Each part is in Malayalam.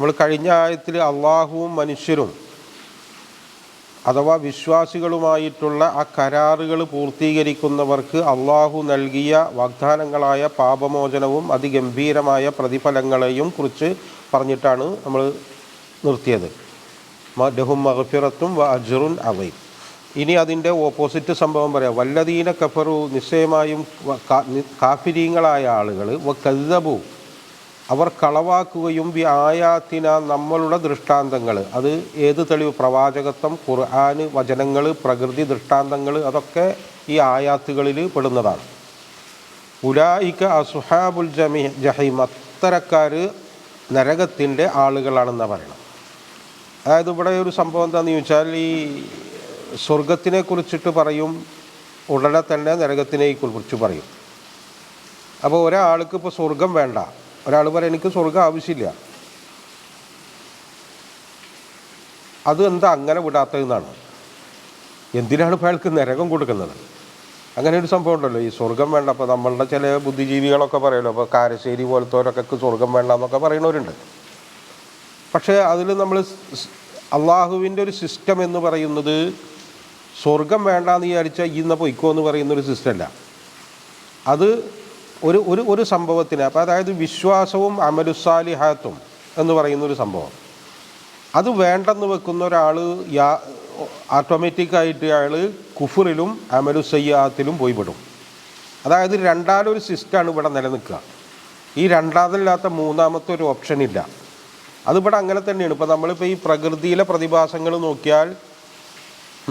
നമ്മൾ കഴിഞ്ഞ ആയത്തിൽ അള്ളാഹുവും മനുഷ്യരും അഥവാ വിശ്വാസികളുമായിട്ടുള്ള ആ കരാറുകൾ പൂർത്തീകരിക്കുന്നവർക്ക് അള്ളാഹു നൽകിയ വാഗ്ദാനങ്ങളായ പാപമോചനവും അതിഗംഭീരമായ പ്രതിഫലങ്ങളെയും കുറിച്ച് പറഞ്ഞിട്ടാണ് നമ്മൾ നിർത്തിയത്. ലഹും മഗ്ഫിറത്തും വ അജ്റുൻ അദീം. ഇനി അതിൻ്റെ ഓപ്പോസിറ്റ് സംഭവം പറയാം. വല്ലദീന കഫറു, നിശ്ചയമായും കാഫിരീങ്ങളായ ആളുകൾ, വ കദ്ദബു, അവർ കളവാക്കുകയും ബി ആയാത്തിന, നമ്മളുടെ ദൃഷ്ടാന്തങ്ങൾ. അത് ഏത് തെളിവ്? പ്രവാചകത്വം, ഖുർആൻ, വചനങ്ങൾ, പ്രകൃതി ദൃഷ്ടാന്തങ്ങൾ, അതൊക്കെ ഈ ആയാത്തുകളിൽ പെടുന്നതാണ്. ഉലായിക അസ്ഹാബുൽ ജഹീം, അത്തരക്കാർ നരകത്തിൻ്റെ ആളുകളാണെന്നാണ് പറയണം. അതായത് ഇവിടെ ഒരു സംഭവം എന്താണെന്ന് ചോദിച്ചാൽ, ഈ സ്വർഗത്തിനെ കുറിച്ചിട്ട് പറയും, ഉടനെ തന്നെ നരകത്തിനെ കുറിച്ച് പറയും. അപ്പോൾ ഒരാൾക്ക് ഇപ്പോൾ സ്വർഗം വേണ്ട, ഒരാൾ പറയും എനിക്ക് സ്വർഗം ആവശ്യമില്ല, അത് എന്താ അങ്ങനെ വിടാത്തതെന്നാണ്. എന്തിനാണ് ഇപ്പോൾ അയാൾക്ക് നരകം കൊടുക്കുന്നത്? അങ്ങനെ ഒരു സംഭവം ഉണ്ടല്ലോ, ഈ സ്വർഗം വേണ്ട. അപ്പോൾ നമ്മളുടെ ചില ബുദ്ധിജീവികളൊക്കെ പറയുമല്ലോ, അപ്പോൾ കാരശ്ശേരി പോലത്തവരൊക്കെ സ്വർഗം വേണ്ട എന്നൊക്കെ പറയുന്നവരുണ്ട്. പക്ഷേ അതിൽ നമ്മൾ അള്ളാഹുവിൻ്റെ ഒരു സിസ്റ്റം എന്ന് പറയുന്നത് സ്വർഗം വേണ്ടാന്ന് വിചാരിച്ചാൽ ഇന്ന് പൊയ്ക്കോ എന്ന് പറയുന്നൊരു സിസ്റ്റമല്ല. അത് ഒരു ഒരു ഒരു സംഭവത്തിന്, അപ്പോൾ അതായത് വിശ്വാസവും അമലുസാലിഹാത്തും എന്ന് പറയുന്നൊരു സംഭവം, അത് വേണ്ടെന്ന് വെക്കുന്ന ഒരാൾ ഓട്ടോമാറ്റിക്കായിട്ട് അയാൾ കുഫറിലും അമലുസയ്യാത്തിലും പോയിപ്പെടും. അതായത് രണ്ടാമതൊരു സിസ്റ്റമാണ് ഇവിടെ നിലനിൽക്കുക. ഈ രണ്ടാമതല്ലാത്ത മൂന്നാമത്തെ ഒരു ഓപ്ഷൻ ഇല്ല. അതിവിടെ അങ്ങനെ തന്നെയാണ്. ഇപ്പോൾ നമ്മളിപ്പോൾ ഈ പ്രകൃതിയിലെ പ്രതിഭാസങ്ങൾ നോക്കിയാൽ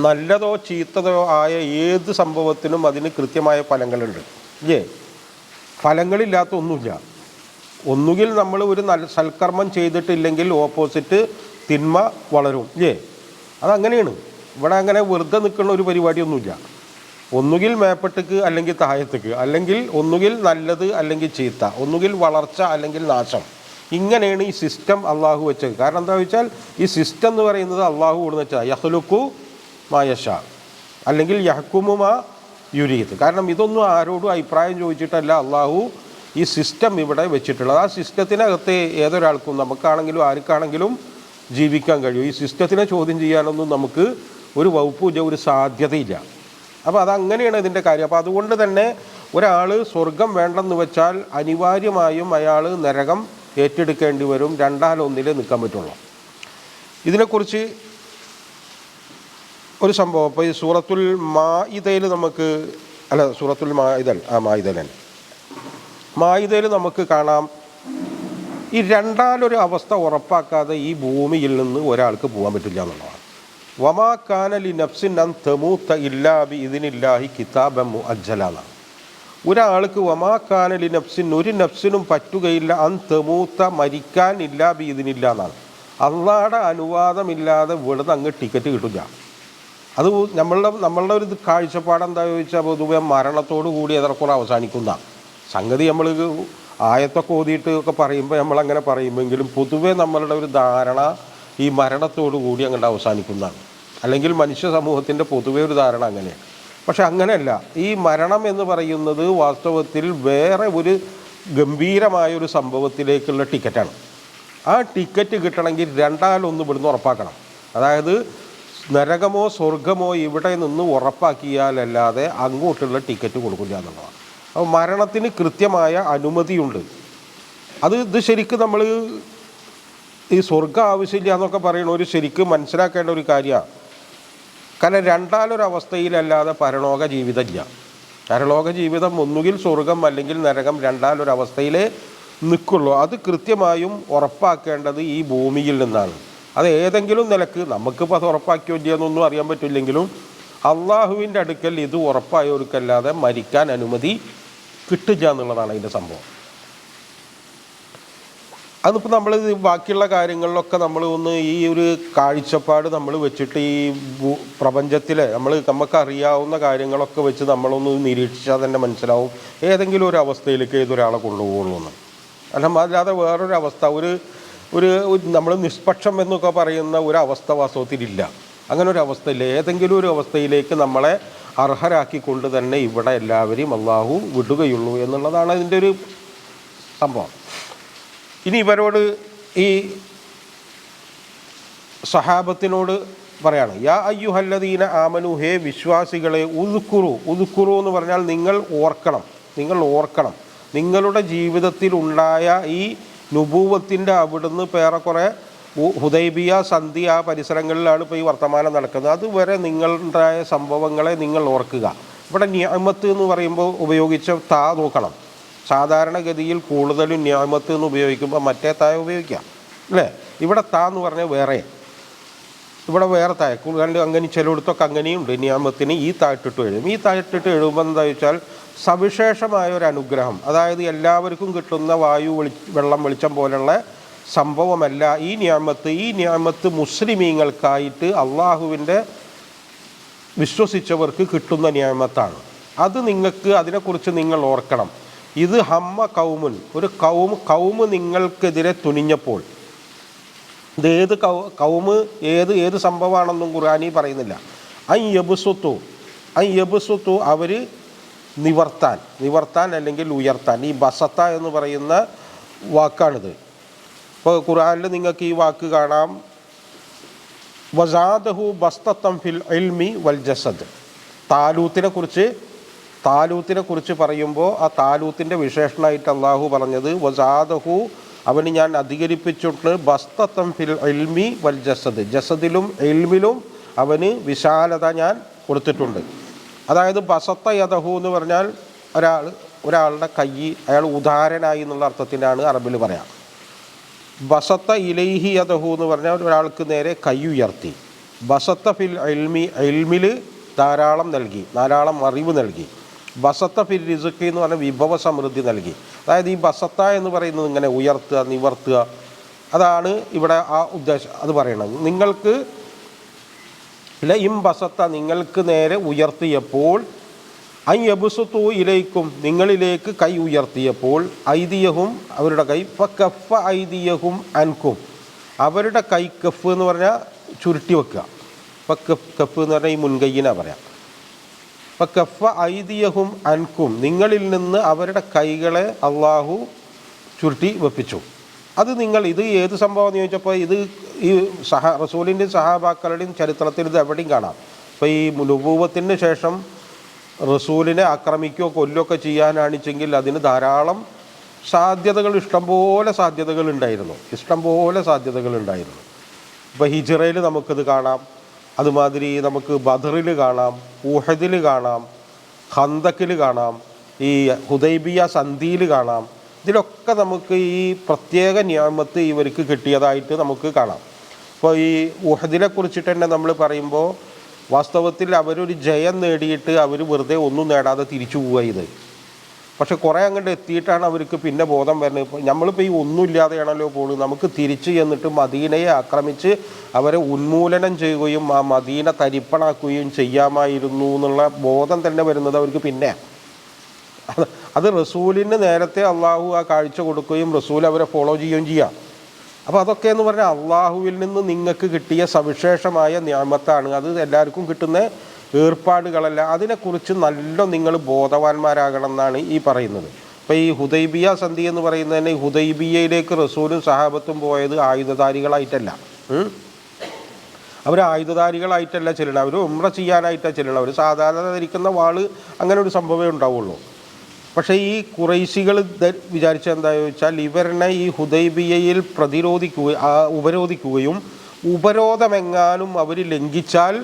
നല്ലതോ ചീത്തതോ ആയ ഏത് സംഭവത്തിനും അതിന് കൃത്യമായ ഫലങ്ങളുണ്ട്. ഇല്ലേ? ഫലങ്ങളില്ലാത്ത ഒന്നുമില്ല. ഒന്നുകിൽ നമ്മൾ ഒരു സൽക്കർമ്മം ചെയ്തിട്ടില്ലെങ്കിൽ ഓപ്പോസിറ്റ് തിന്മ വളരും. ഇല്ലേ? അതങ്ങനെയാണ്. ഇവിടെ അങ്ങനെ വെറുതെ നിൽക്കുന്ന ഒരു പരിപാടിയൊന്നുമില്ല. ഒന്നുകിൽ മേപ്പട്ടക്ക് അല്ലെങ്കിൽ താഴത്തേക്ക്, അല്ലെങ്കിൽ ഒന്നുകിൽ നല്ലത് അല്ലെങ്കിൽ ചീത്ത, ഒന്നുകിൽ വളർച്ച അല്ലെങ്കിൽ നാശം. ഇങ്ങനെയാണ് ഈ സിസ്റ്റം അള്ളാഹു വെച്ചത്. കാരണം എന്താണെന്ന് വെച്ചാൽ ഈ സിസ്റ്റം എന്ന് പറയുന്നത് അള്ളാഹു കൊടുന്ന് വെച്ചാൽ യഹ്ലുക്കു മായഷ അല്ലെങ്കിൽ യഹ്കുമു മാ യുരീദ്. കാരണം ഇതൊന്നും ആരോടും അഭിപ്രായം ചോദിച്ചിട്ടല്ല അള്ളാഹു ഈ സിസ്റ്റം ഇവിടെ വെച്ചിട്ടുള്ളത്. ആ സിസ്റ്റത്തിനകത്ത് ഏതൊരാൾക്കും, നമുക്കാണെങ്കിലും ആർക്കാണെങ്കിലും ജീവിക്കാൻ കഴിയും. ഈ സിസ്റ്റത്തിനെ ചോദ്യം ചെയ്യാനൊന്നും നമുക്ക് ഒരു വകുപ്പില്ല, ഒരു സാധ്യതയില്ല. അപ്പോൾ അതങ്ങനെയാണ് ഇതിൻ്റെ കാര്യം. അപ്പോൾ അതുകൊണ്ട് തന്നെ ഒരാൾ സ്വർഗം വേണ്ടെന്ന് വെച്ചാൽ അനിവാര്യമായും അയാൾ നരകം ഏറ്റെടുക്കേണ്ടി വരും. രണ്ടാലൊന്നിലേ നിൽക്കാൻ പറ്റുള്ളൂ. ഇതിനെക്കുറിച്ച് ഒരു സംഭവം ഇപ്പോൾ ഈ സൂറത്തുൽ മാഇദയിൽ നമുക്ക് സൂറത്തുൽ മാഇദയിൽ നമുക്ക് കാണാം, ഈ രണ്ടാലൊരു അവസ്ഥ ഉറപ്പാക്കാതെ ഈ ഭൂമിയിൽ നിന്ന് ഒരാൾക്ക് പോകാൻ പറ്റില്ല എന്നുള്ളതാണ്. വമാ കാന ലി നഫ്സിൻ അൻ തമൂത ഇല്ലാ ബി ഇദ്നില്ലാഹി കിതാബൻ മുഅജ്ജല എന്നാണ്. ഒരാൾക്ക് വമാ കാന ലി നഫ്സിൻ, ഒരു നഫ്സിനും പറ്റുകയില്ല അൻ തമൂത, മരിക്കാൻ ഇല്ലാ ബി ഇദ്നില്ലാ എന്നാണ്. അള്ളാഹുടെ അനുവാദമില്ലാതെ ഇവിടുന്ന് അങ്ങ് ടിക്കറ്റ് കിട്ടില്ല. അത് നമ്മളുടെ ഒരു കാഴ്ചപ്പാട് എന്താ ചോദിച്ചാൽ പൊതുവെ മരണത്തോടു കൂടി ഏറെക്കുറെ അവസാനിക്കുന്ന സംഗതി. നമ്മൾ ആയത്തൊക്കെ ഓതിയിട്ട് ഒക്കെ പറയുമ്പോൾ നമ്മളങ്ങനെ പറയുമെങ്കിലും പൊതുവെ നമ്മളുടെ ഒരു ധാരണ ഈ മരണത്തോടു കൂടി അങ്ങോട്ട് അവസാനിക്കുന്നതാണ്. അല്ലെങ്കിൽ മനുഷ്യ സമൂഹത്തിൻ്റെ പൊതുവെ ഒരു ധാരണ അങ്ങനെയാണ്. പക്ഷെ അങ്ങനെയല്ല. ഈ മരണം എന്ന് പറയുന്നത് വാസ്തവത്തിൽ വേറെ ഒരു ഗംഭീരമായൊരു സംഭവത്തിലേക്കുള്ള ടിക്കറ്റാണ്. ആ ടിക്കറ്റ് കിട്ടണമെങ്കിൽ രണ്ടാലൊന്ന് ഇവിടുന്ന് ഉറപ്പാക്കണം. അതായത് നരകമോ സ്വർഗമോ ഇവിടെ നിന്ന് ഉറപ്പാക്കിയാലല്ലാതെ അങ്ങോട്ടുള്ള ടിക്കറ്റ് കൊടുക്കില്ല എന്നുള്ളതാണ്. അപ്പോൾ മരണത്തിന് കൃത്യമായ അനുമതിയുണ്ട്. ഇത് ശരിക്കും നമ്മൾ ഈ സ്വർഗം ആവശ്യമില്ല എന്നൊക്കെ പറയുന്ന ഒരു ശരിക്കും മനസ്സിലാക്കേണ്ട ഒരു കാര്യമാണ്. കാരണം രണ്ടാലൊരവസ്ഥയിലല്ലാതെ പരലോക ജീവിതമില്ല. പരലോക ജീവിതം ഒന്നുകിൽ സ്വർഗം അല്ലെങ്കിൽ നരകം, രണ്ടാലൊരവസ്ഥയിലേ നിൽക്കുള്ളൂ. അത് കൃത്യമായും ഉറപ്പാക്കേണ്ടത് ഈ ഭൂമിയിൽ നിന്നാണ്. അത് ഏതെങ്കിലും നിലക്ക് നമുക്കിപ്പോൾ അത് ഉറപ്പാക്കിയോ ഇല്ലയെന്നൊന്നും അറിയാൻ പറ്റില്ലെങ്കിലും അള്ളാഹുവിൻ്റെ അടുക്കൽ ഇത് ഉറപ്പായവർക്കല്ലാതെ മരിക്കാൻ അനുമതി കിട്ടില്ല എന്നുള്ളതാണ് അതിൻ്റെ സംഭവം. അതിപ്പോൾ നമ്മൾ ബാക്കിയുള്ള കാര്യങ്ങളിലൊക്കെ നമ്മൾ ഒന്ന് ഈ ഒരു കാഴ്ചപ്പാട് നമ്മൾ വെച്ചിട്ട് ഈ പ്രപഞ്ചത്തിലെ നമുക്കറിയാവുന്ന കാര്യങ്ങളൊക്കെ വെച്ച് നമ്മളൊന്ന് നിരീക്ഷിച്ചാൽ തന്നെ മനസ്സിലാവും ഏതെങ്കിലും ഒരു അവസ്ഥയിലേക്ക് ഏതൊരാളെ കൊണ്ടുപോകുള്ളൂ എന്ന്. അല്ലാതെ വേറൊരവസ്ഥ ഒരു നമ്മൾ നിഷ്പക്ഷം എന്നൊക്കെ പറയുന്ന ഒരു അവസ്ഥ വാസ്തവത്തിലില്ല. അങ്ങനെ ഒരു അവസ്ഥയില്ല. ഏതെങ്കിലും ഒരു അവസ്ഥയിലേക്ക് നമ്മളെ അർഹരാക്കിക്കൊണ്ട് തന്നെ ഇവിടെ എല്ലാവരെയും അള്ളാഹു വിടുകയുള്ളൂ എന്നുള്ളതാണ് അതിൻ്റെ ഒരു സംഭവം. ഇനി ഇവരോട് ഈ സഹാബത്തിനോട് പറയാണ്, യാ അയ്യുഹല്ലദീന ആമനു, ഹേ വിശ്വാസികളെ, ഉദ്കുറു എന്ന് പറഞ്ഞാൽ നിങ്ങൾ ഓർക്കണം. നിങ്ങളുടെ ജീവിതത്തിൽ ഉണ്ടായ ഈ നുബൂവത്തിൻ്റെ അവിടുന്ന് പേറെക്കുറെ ഹുദൈബിയ സന്ധി ആ പരിസരങ്ങളിലാണ് ഇപ്പോൾ ഈ വർത്തമാനം നടക്കുന്നത്. അതുവരെ നിങ്ങളുണ്ടായ സംഭവങ്ങളെ നിങ്ങൾ ഓർക്കുക. ഇവിടെ നിഅമത്ത് എന്ന് പറയുമ്പോൾ ഉപയോഗിച്ച താ നോക്കണം. സാധാരണഗതിയിൽ കൂടുതലും നിഅമത്ത് എന്ന് ഉപയോഗിക്കുമ്പോൾ മറ്റേ തായ ഉപയോഗിക്കാം അല്ലേ. ഇവിടെ താ എന്ന് പറഞ്ഞാൽ ഇവിടെ വേറെ തായ കൂടുതൽ അങ്ങനെ ചിലയിടത്തൊക്കെ അങ്ങനെയുണ്ട്. നിഅമത്തിന് ഈ തായിട്ടിട്ട് എഴുതും. ഈ തായിട്ടിട്ട് എഴുതുമ്പോൾ എന്താ വെച്ചാൽ സവിശേഷമായ ഒരു അനുഗ്രഹം, അതായത് എല്ലാവർക്കും കിട്ടുന്ന വായു വെള്ളം വെളിച്ചം പോലുള്ള സംഭവമല്ല ഈ നിഅമത്ത് മുസ്ലിമീങ്ങൾക്കായിട്ട് അള്ളാഹുവിൻ്റെ വിശ്വസിച്ചവർക്ക് കിട്ടുന്ന നിഅമത്താണ്. അത് അതിനെക്കുറിച്ച് നിങ്ങൾ ഓർക്കണം. ഇത് ഹമ്മ കൗമുൻ, ഒരു കൗമ് നിങ്ങൾക്കെതിരെ തുനിഞ്ഞപ്പോൾ, ഇത് ഏത് സംഭവമാണെന്നും ഖുർആനി പറയുന്നില്ല. ഐ യബ്സുത്തു അവർ നിവർത്താൻ അല്ലെങ്കിൽ ഉയർത്താൻ. ഈ ബസത്ത എന്ന് പറയുന്ന വാക്കാണിത്. ഇപ്പോൾ ഖുർആനിൽ നിങ്ങൾക്ക് ഈ വാക്ക് കാണാം, വസാദഹു ബസ്തത്തം ഫിൽ ഇൽമി വൽ ജസദ്. താലൂത്തിനെ കുറിച്ച് പറയുമ്പോൾ ആ താലൂത്തിൻ്റെ വിശേഷണമായിട്ട് അള്ളാഹു പറഞ്ഞത് വസാദഹു, അവന് ഞാൻ അധികരിപ്പിച്ചിട്ടുണ്ട് ബസ്തത്തം ഫിൽ ഇൽമി വൽ ജസദ്, ജസദിലും ഇൽമിലും അവന് വിശാലത ഞാൻ കൊടുത്തിട്ടുണ്ട്. അതായത് ബസത്ത യദഹു എന്ന് പറഞ്ഞാൽ ഒരാളുടെ കൈ, അയാൾ ഉദാരനായി എന്നുള്ള അർത്ഥത്തിനാണ് അറബിൽ പറയാം. ബസത്ത ഇലൈഹി യദഹു എന്ന് പറഞ്ഞാൽ ഒരാൾക്ക് നേരെ കൈ ഉയർത്തി. ബസത്ത ഫിൽ ഇൽമിൽ ധാരാളം അറിവ് നൽകി. ബസത്ത ഫിൽ റിസ്ഖി എന്ന് പറഞ്ഞാൽ വിഭവ സമൃദ്ധി നൽകി. അതായത് ഈ ബസത്ത എന്ന് പറയുന്നത് ഇങ്ങനെ ഉയർത്തുക, നിവർത്തുക, അതാണ് ഇവിടെ ആ ഉദ്ദേശം. അത് പറയണം, നിങ്ങൾക്ക് ലഇം ബസത്ത, നിങ്ങൾക്ക് നേരെ ഉയർത്തിയപ്പോൾ, ഐ യബ്സുത്തു ഇലൈക്കും, നിങ്ങളിലേക്ക് കൈ ഉയർത്തിയപ്പോൾ, ഐദിയഹും അവരുടെ കൈ, ഫകഫ ഐദിയഹും അൻകും, അവരുടെ കൈ, കഫ് എന്ന് പറഞ്ഞാൽ ചുരുട്ടി വെക്കുക, കഫ് എന്ന് പറഞ്ഞാൽ ഈ മുൻകൈയിനാണ് പറയാം. ഫകഫ ഐദിയഹും അൻകും, നിങ്ങളിൽ നിന്ന് അവരുടെ കൈകളെ അള്ളാഹു ചുരുട്ടി വെപ്പിച്ചു. ഇത് ഏത് സംഭവം എന്ന് ചോദിച്ചപ്പോൾ ഇത് ഈ റസൂലിൻ്റെയും സഹാബാക്കളുടെയും ചരിത്രത്തിൽ ഇത് എവിടെയും കാണാം. ഇപ്പോൾ ഈ നുബൂവത്തിന് ശേഷം റസൂലിനെ ആക്രമിക്കുകയോ കൊല്ലുകയൊക്കെ ചെയ്യാനാണിച്ചെങ്കിൽ അതിന് ധാരാളം ഇഷ്ടംപോലെ സാധ്യതകൾ ഉണ്ടായിരുന്നു. ഇപ്പോൾ ഹിജ്റയിൽ നമുക്കിത് കാണാം, അതുമാതിരി നമുക്ക് ബദറിൽ കാണാം, ഉഹദിൽ കാണാം, ഖന്തക്കിൽ കാണാം, ഈ ഹുദൈബിയ സന്ധിയിൽ കാണാം. ഇതിലൊക്കെ നമുക്ക് ഈ പ്രത്യേക നിഅമത്ത് ഇവർക്ക് കിട്ടിയതായിട്ട് നമുക്ക് കാണാം. ഇപ്പോൾ ഈ ഉഹദിനെ കുറിച്ചിട്ട് തന്നെ നമ്മൾ പറയുമ്പോൾ വാസ്തവത്തിൽ അവരൊരു ജയം നേടിയിട്ട് അവർ വെറുതെ ഒന്നും നേടാതെ തിരിച്ചു പോവുക ഇത്. പക്ഷെ കുറേ അങ്ങോട്ട് എത്തിയിട്ടാണ് അവർക്ക് പിന്നെ ബോധം വരുന്നത്. ഇപ്പോൾ നമ്മളിപ്പോൾ ഈ ഒന്നുമില്ലാതെയാണല്ലോ പോകുന്നത്, നമുക്ക് തിരിച്ച് ചെന്നിട്ട് മദീനയെ ആക്രമിച്ച് അവരെ ഉന്മൂലനം ചെയ്യുകയും ആ മദീന തരിപ്പണാക്കുകയും ചെയ്യാമായിരുന്നു എന്നുള്ള ബോധം തന്നെ വരുന്നത് അവർക്ക് പിന്നെ. അത് റസൂലിന് നേരത്തെ അള്ളാഹു ആ കാഴ്ച കൊടുക്കുകയും റസൂൽ അവരെ ഫോളോ ചെയ്യുകയും ചെയ്യാം. അപ്പോൾ അതൊക്കെ എന്ന് പറഞ്ഞാൽ അള്ളാഹുവിൽ നിന്ന് നിങ്ങൾക്ക് കിട്ടിയ സവിശേഷമായ നിഅമത്താണ്. അത് എല്ലാവർക്കും കിട്ടുന്ന ഏർപ്പാടുകളല്ല. അതിനെക്കുറിച്ച് നിങ്ങൾ ബോധവാന്മാരാകണം എന്നാണ് ഈ പറയുന്നത്. ഇപ്പോൾ ഈ ഹുദൈബിയ സന്ധി എന്ന് പറയുന്നത് തന്നെ, ഹുദൈബിയയിലേക്ക് റസൂലും സഹാബത്തും പോയത് ആയുധധാരികളായിട്ടല്ല. അവർ ആയുധധാരികളായിട്ടല്ല ചെല്ലണം, അവർ ഉംറ ചെയ്യാനായിട്ടാണ് ചെല്ലണം. അവർ സാധാരണ ധരിക്കുന്ന വാള്, അങ്ങനെ ഒരു സംഭവമേ ഉണ്ടാവുള്ളൂ. പക്ഷേ ഈ ഖുറൈശികൾ വിചാരിച്ച എന്താണെന്ന് ചോദിച്ചാൽ, ഇവരെ ഈ ഹുദൈബിയയിൽ ഉപരോധിക്കുകയും ഉപരോധമെങ്ങാനും അവർ ലംഘിച്ചാൽ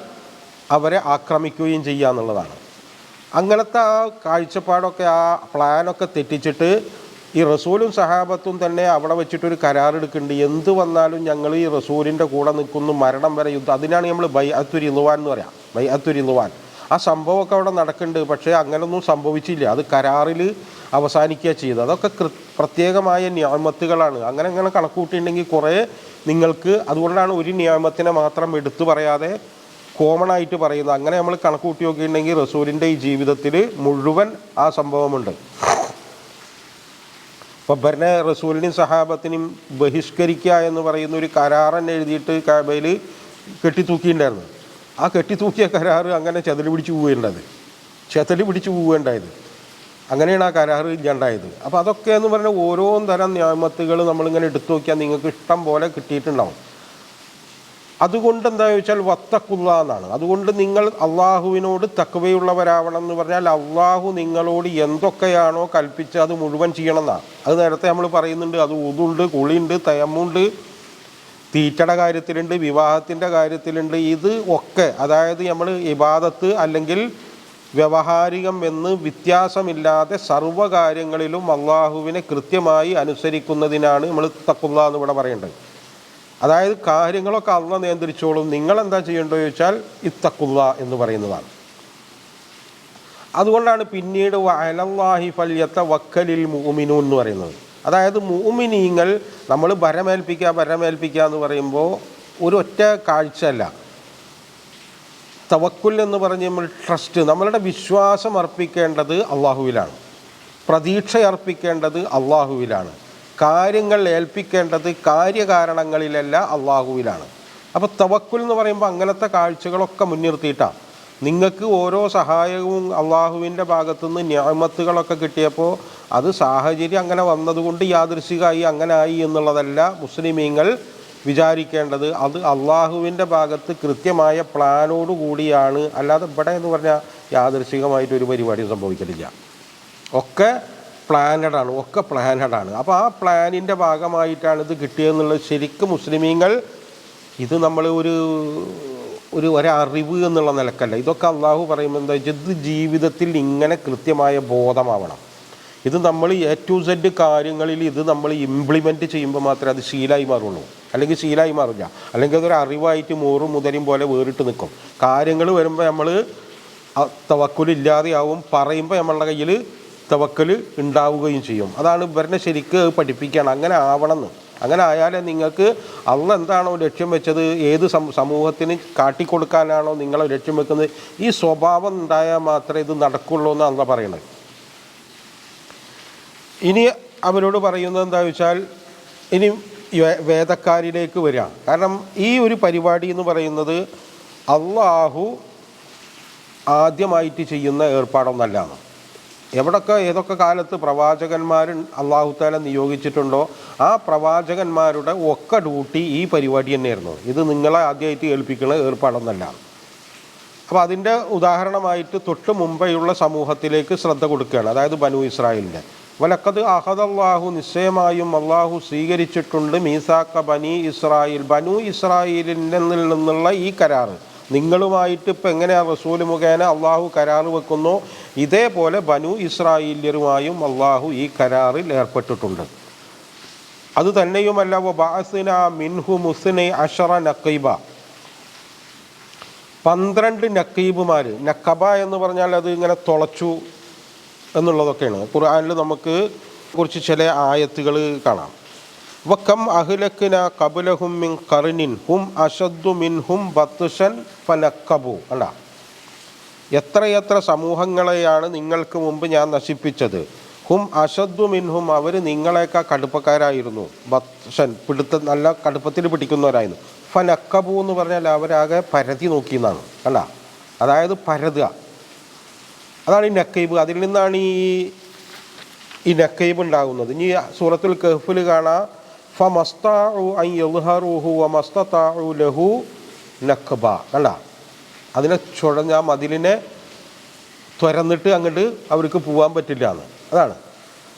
അവരെ ആക്രമിക്കുകയും ചെയ്യുക എന്നുള്ളതാണ്. അങ്ങനത്തെ ആ കാഴ്ചപ്പാടൊക്കെ, ആ പ്ലാനൊക്കെ തെറ്റിച്ചിട്ട് ഈ റസൂലും സഹാബത്തും തന്നെ അവിടെ വെച്ചിട്ടൊരു കരാറെടുക്കുന്നുണ്ട്. എന്ത് വന്നാലും ഞങ്ങൾ ഈ റസൂലിൻ്റെ കൂടെ നിൽക്കുന്നു, മരണം വരെ യുദ്ധം. അതിനാണ് നമ്മൾ ബൈഅത്തുർ റിദ്വാൻ എന്ന് പറയാം. ബൈഅത്തുർ റിദ്വാൻ ആ സംഭവമൊക്കെ അവിടെ നടക്കുന്നുണ്ട്. പക്ഷേ അങ്ങനൊന്നും സംഭവിച്ചില്ല, അത് കരാറിൽ അവസാനിക്കുക ചെയ്തത്. അതൊക്കെ പ്രത്യേകമായ നിഅമത്തുകളാണ്. അങ്ങനെ കണക്കൂട്ടിയിട്ടുണ്ടെങ്കിൽ കുറേ നിങ്ങൾക്ക്, അതുകൊണ്ടാണ് ഒരു നിഅമത്തിനെ മാത്രം എടുത്തു പറയാതെ കോമൺ ആയിട്ട് പറയുന്നത്. അങ്ങനെ നമ്മൾ കണക്കൂട്ടി നോക്കിയിട്ടുണ്ടെങ്കിൽ റസൂലിൻ്റെ ഈ ജീവിതത്തിൽ മുഴുവൻ ആ സംഭവമുണ്ട്. അപ്പോൾ പിന്നെ റസൂലിനെയും സഹാബത്തിനെയും ബഹിഷ്കരിക്കുക എന്ന് പറയുന്ന ഒരു കരാറൻ എഴുതിയിട്ട് കഅബയിൽ കെട്ടിത്തൂക്കിയിട്ടുണ്ടായിരുന്നു. ആ കെട്ടിത്തൂക്കിയ കരാറ് അങ്ങനെ ചെതല് പിടിച്ച് പോവുകയുണ്ടായത്. അങ്ങനെയാണ് ആ കരാറ് ഇല്ലാണ്ടായത്. അപ്പോൾ അതൊക്കെ എന്ന് പറഞ്ഞാൽ ഓരോ തരം നിഅമത്തുകൾ നമ്മളിങ്ങനെ എടുത്തു നോക്കിയാൽ നിങ്ങൾക്ക് ഇഷ്ടം പോലെ കിട്ടിയിട്ടുണ്ടാവും. അതുകൊണ്ട് എന്താ ചോദിച്ചാൽ വത്തഖുല്ലാ എന്നാണ്. അതുകൊണ്ട് നിങ്ങൾ അള്ളാഹുവിനോട് തഖ്വയുള്ളവരാവണം എന്ന് പറഞ്ഞാൽ അള്ളാഹു നിങ്ങളോട് എന്തൊക്കെയാണോ കൽപ്പിച്ച് അത് മുഴുവൻ ചെയ്യണം എന്നാണ്. അത് നേരത്തെ നമ്മൾ പറയുന്നുണ്ട്. അത് ഉദുണ്ട്, കുളിയുണ്ട്, തയമ്മുണ്ട്, തീറ്റയുടെ കാര്യത്തിലുണ്ട്, വിവാഹത്തിൻ്റെ കാര്യത്തിലുണ്ട്. ഇത് ഒക്കെ അതായത് നമ്മൾ ഇബാദത്ത് അല്ലെങ്കിൽ വ്യവഹാരികം എന്ന് വ്യത്യാസമില്ലാതെ സർവ്വകാര്യങ്ങളിലും അള്ളാഹുവിനെ കൃത്യമായി അനുസരിക്കുന്നതിനാണ് നമ്മൾ തഖ്വ എന്ന് ഇവിടെ പറയേണ്ടത്. അതായത് കാര്യങ്ങളൊക്കെ അള്ളാഹ് നിയന്ത്രിച്ചോളും, നിങ്ങളെന്താ ചെയ്യേണ്ടത് ചോദിച്ചാൽ ഇത്തഖുല്ലാ എന്ന് പറയുന്നതാണ്. അതുകൊണ്ടാണ് പിന്നീട് വഅലല്ലാഹി ഫൽയതവക്കലിൽ മുഅ്മിനൂൻ എന്ന് പറയുന്നത്. അതായത് മുഅ്മിനീങ്ങൾ നമ്മൾ ഭരമേൽപ്പിക്കുക എന്ന് പറയുമ്പോൾ ഒരു ഒറ്റ കാഴ്ചയല്ല. തവക്കുൽ എന്ന് പറഞ്ഞ് നമ്മൾ ട്രസ്റ്റ്, നമ്മളുടെ വിശ്വാസം അർപ്പിക്കേണ്ടത് അള്ളാഹുവിലാണ്, പ്രതീക്ഷ അർപ്പിക്കേണ്ടത് അള്ളാഹുവിലാണ്, കാര്യങ്ങൾ ഏൽപ്പിക്കേണ്ടത് കാര്യകാരണങ്ങളിലല്ല അള്ളാഹുവിലാണ്. അപ്പോൾ തവക്കുൽ എന്ന് പറയുമ്പോൾ അങ്ങനത്തെ കാഴ്ചകളൊക്കെ മുൻനിർത്തിയിട്ടാണ്. നിങ്ങൾക്ക് ഓരോ സഹായവും അള്ളാഹുവിൻ്റെ ഭാഗത്തുനിന്ന് നിഅമത്തുകളൊക്കെ കിട്ടിയപ്പോൾ അത് സാഹചര്യം അങ്ങനെ വന്നതുകൊണ്ട് യാദൃശ്ചികമായി അങ്ങനെ ആയി എന്നുള്ളതല്ല മുസ്ലിമീങ്ങൾ വിചാരിക്കേണ്ടത്. അത് അള്ളാഹുവിൻ്റെ ഭാഗത്ത് കൃത്യമായ പ്ലാനോട് കൂടിയാണ്. അല്ലാതെ ഇവിടെ എന്ന് പറഞ്ഞാൽ യാദൃശ്ചികമായിട്ടൊരു പരിപാടിയും സംഭവിക്കലില്ല. ഒക്കെ പ്ലാനഡാണ്. അപ്പോൾ ആ പ്ലാനിൻ്റെ ഭാഗമായിട്ടാണ് ഇത് കിട്ടിയതെന്നുള്ളത് ശരിക്കും മുസ്ലിമീങ്ങൾ ഇത് നമ്മൾ ഒരറിവ് എന്നുള്ള നിലക്കല്ല. ഇതൊക്കെ അള്ളാഹു പറയുമ്പോൾ എന്താ വെച്ചാൽ ഇത് ജീവിതത്തിൽ ഇങ്ങനെ കൃത്യമായ ബോധമാവണം. ഇത് നമ്മൾ എ ടു സെഡ് കാര്യങ്ങളിൽ ഇത് നമ്മൾ ഇംപ്ലിമെൻറ്റ് ചെയ്യുമ്പോൾ മാത്രമേ അത് ശീലമായി മാറുള്ളൂ. അല്ലെങ്കിൽ ശീലമായി മാറില്ല, അല്ലെങ്കിൽ അതൊരു അറിവായിട്ട് മോറും മുതലും പോലെ വേറിട്ട് നിൽക്കും. കാര്യങ്ങൾ വരുമ്പോൾ നമ്മൾ തവക്കുലില്ലാതെയാവും, പറയുമ്പോൾ നമ്മളുടെ കയ്യിൽ തവക്കൽ ഉണ്ടാവുകയും ചെയ്യും. അതാണ് ഇവരെ ശരിക്ക് പഠിപ്പിക്കുകയാണ് അങ്ങനെ ആവണമെന്ന്. അങ്ങനെ ആയാലേ നിങ്ങൾക്ക് അള്ളാഹ് എന്താണോ ലക്ഷ്യം വെച്ചത്, ഏത് സമൂഹത്തിന് കാട്ടിക്കൊടുക്കാനാണോ നിങ്ങളെ ലക്ഷ്യം വെക്കുന്നത്, ഈ സ്വഭാവം ഉണ്ടായാൽ മാത്രമേ ഇത് നടക്കുള്ളൂ എന്നാണ് അള്ളാഹ് പറയുന്നത്. ഇനി അവരോട് പറയുന്നത് എന്താ വെച്ചാൽ ഇനി വേദക്കാരിലേക്ക് വരിക. കാരണം ഈ ഒരു പരിപാടി എന്ന് പറയുന്നത് അള്ളാഹു ആദ്യമായിട്ട് ചെയ്യുന്ന ഏർപ്പാടൊന്നല്ലാണ്. എവിടൊക്കെ ഏതൊക്കെ കാലത്ത് പ്രവാചകന്മാർ അള്ളാഹു തആല നിയോഗിച്ചിട്ടുണ്ടോ ആ പ്രവാചകന്മാരുടെ ഒക്കെ ഡ്യൂട്ടി ഈ പരിപാടി തന്നെയായിരുന്നു. ഇത് നിങ്ങളെ ആദ്യമായിട്ട് ഏൽപ്പിക്കുന്ന ഏർപ്പാടൊന്നല്ല. അപ്പോൾ അതിൻ്റെ ഉദാഹരണമായിട്ട് തൊട്ട് മുമ്പെയുള്ള സമൂഹത്തിലേക്ക് ശ്രദ്ധ കൊടുക്കുകയാണ്. അതായത് ബനു ഇസ്രായേലിൻ്റെ വലക്കത് അഹദല്ലാഹു, നിശ്ചയമായും അള്ളാഹു സ്വീകരിച്ചിട്ടുണ്ട്, മീസാക്ക ബനി ഇസ്രായേൽ, ബനു ഇസ്രായേലിൽ നിന്നുള്ള ഈ കരാറ് നിങ്ങളുമായിട്ട് ഇപ്പം എങ്ങനെയാണ് റസൂൽ മുഖേന അള്ളാഹു കരാറ് വെക്കുന്നു, ഇതേപോലെ ബനു ഇസ്രായേല്യരുമായും അള്ളാഹു ഈ കരാറിൽ ഏർപ്പെട്ടിട്ടുണ്ട്. അത് തന്നെയുമല്ല വബഅസ്ന മിൻഹു മുസ്നി അശറ നഖീബ, 12 നഖീബുമാർ. നഖബ എന്ന് പറഞ്ഞാൽ അത് ഇങ്ങനെ തുളച്ചു എന്നുള്ളതൊക്കെയാണ്. ഖുർആനിൽ നമുക്ക് കുറിച്ച് ചില ആയത്തുകൾ കാണാം. വകം അഹ്ലക്ന ഖബ്ലഹും മിൻ ഖർനിൻ ഹും അശദ്ദു മിൻഹും ബത്ഷൻ ഫനഖബു. അല്ല, എത്രയെത്ര സമൂഹങ്ങളെയാണ് നിങ്ങൾക്ക് മുമ്പ് ഞാൻ നശിപ്പിച്ചത്. ഹും അശദ്ദു മിൻഹും, അവർ നിങ്ങളെക്കാൾ കടുപ്പക്കാരായിരുന്നു. ബത്ഷൻ, നല്ല കടുപ്പത്തിൽ പിടിക്കുന്നവരായിരുന്നു. ഫനഖബു എന്ന് പറഞ്ഞാൽ അവരാകെ പരതി നോക്കിയെന്നാണ്. അല്ല, അതായത് പരതുക, അതാണ് ഈ നഖീബ്. അതിൽ നിന്നാണ് ഈ നഖീബ് ഉണ്ടാകുന്നത്. ഇനി സൂറത്തുൽ കഹ്ഫിൽ കാണാം, ഫമസ്തഉ അൻ യദ്ഹറുഹു വമസ്തതഉ ലഹു നഖബ. കണ്ട, അതിനെ ചുഴഞ്ഞ മതിലിനെ തുരന്നിട്ട് അങ്ങോട്ട് അവർക്ക് പോകാൻ പറ്റില്ല എന്ന്. അതാണ്.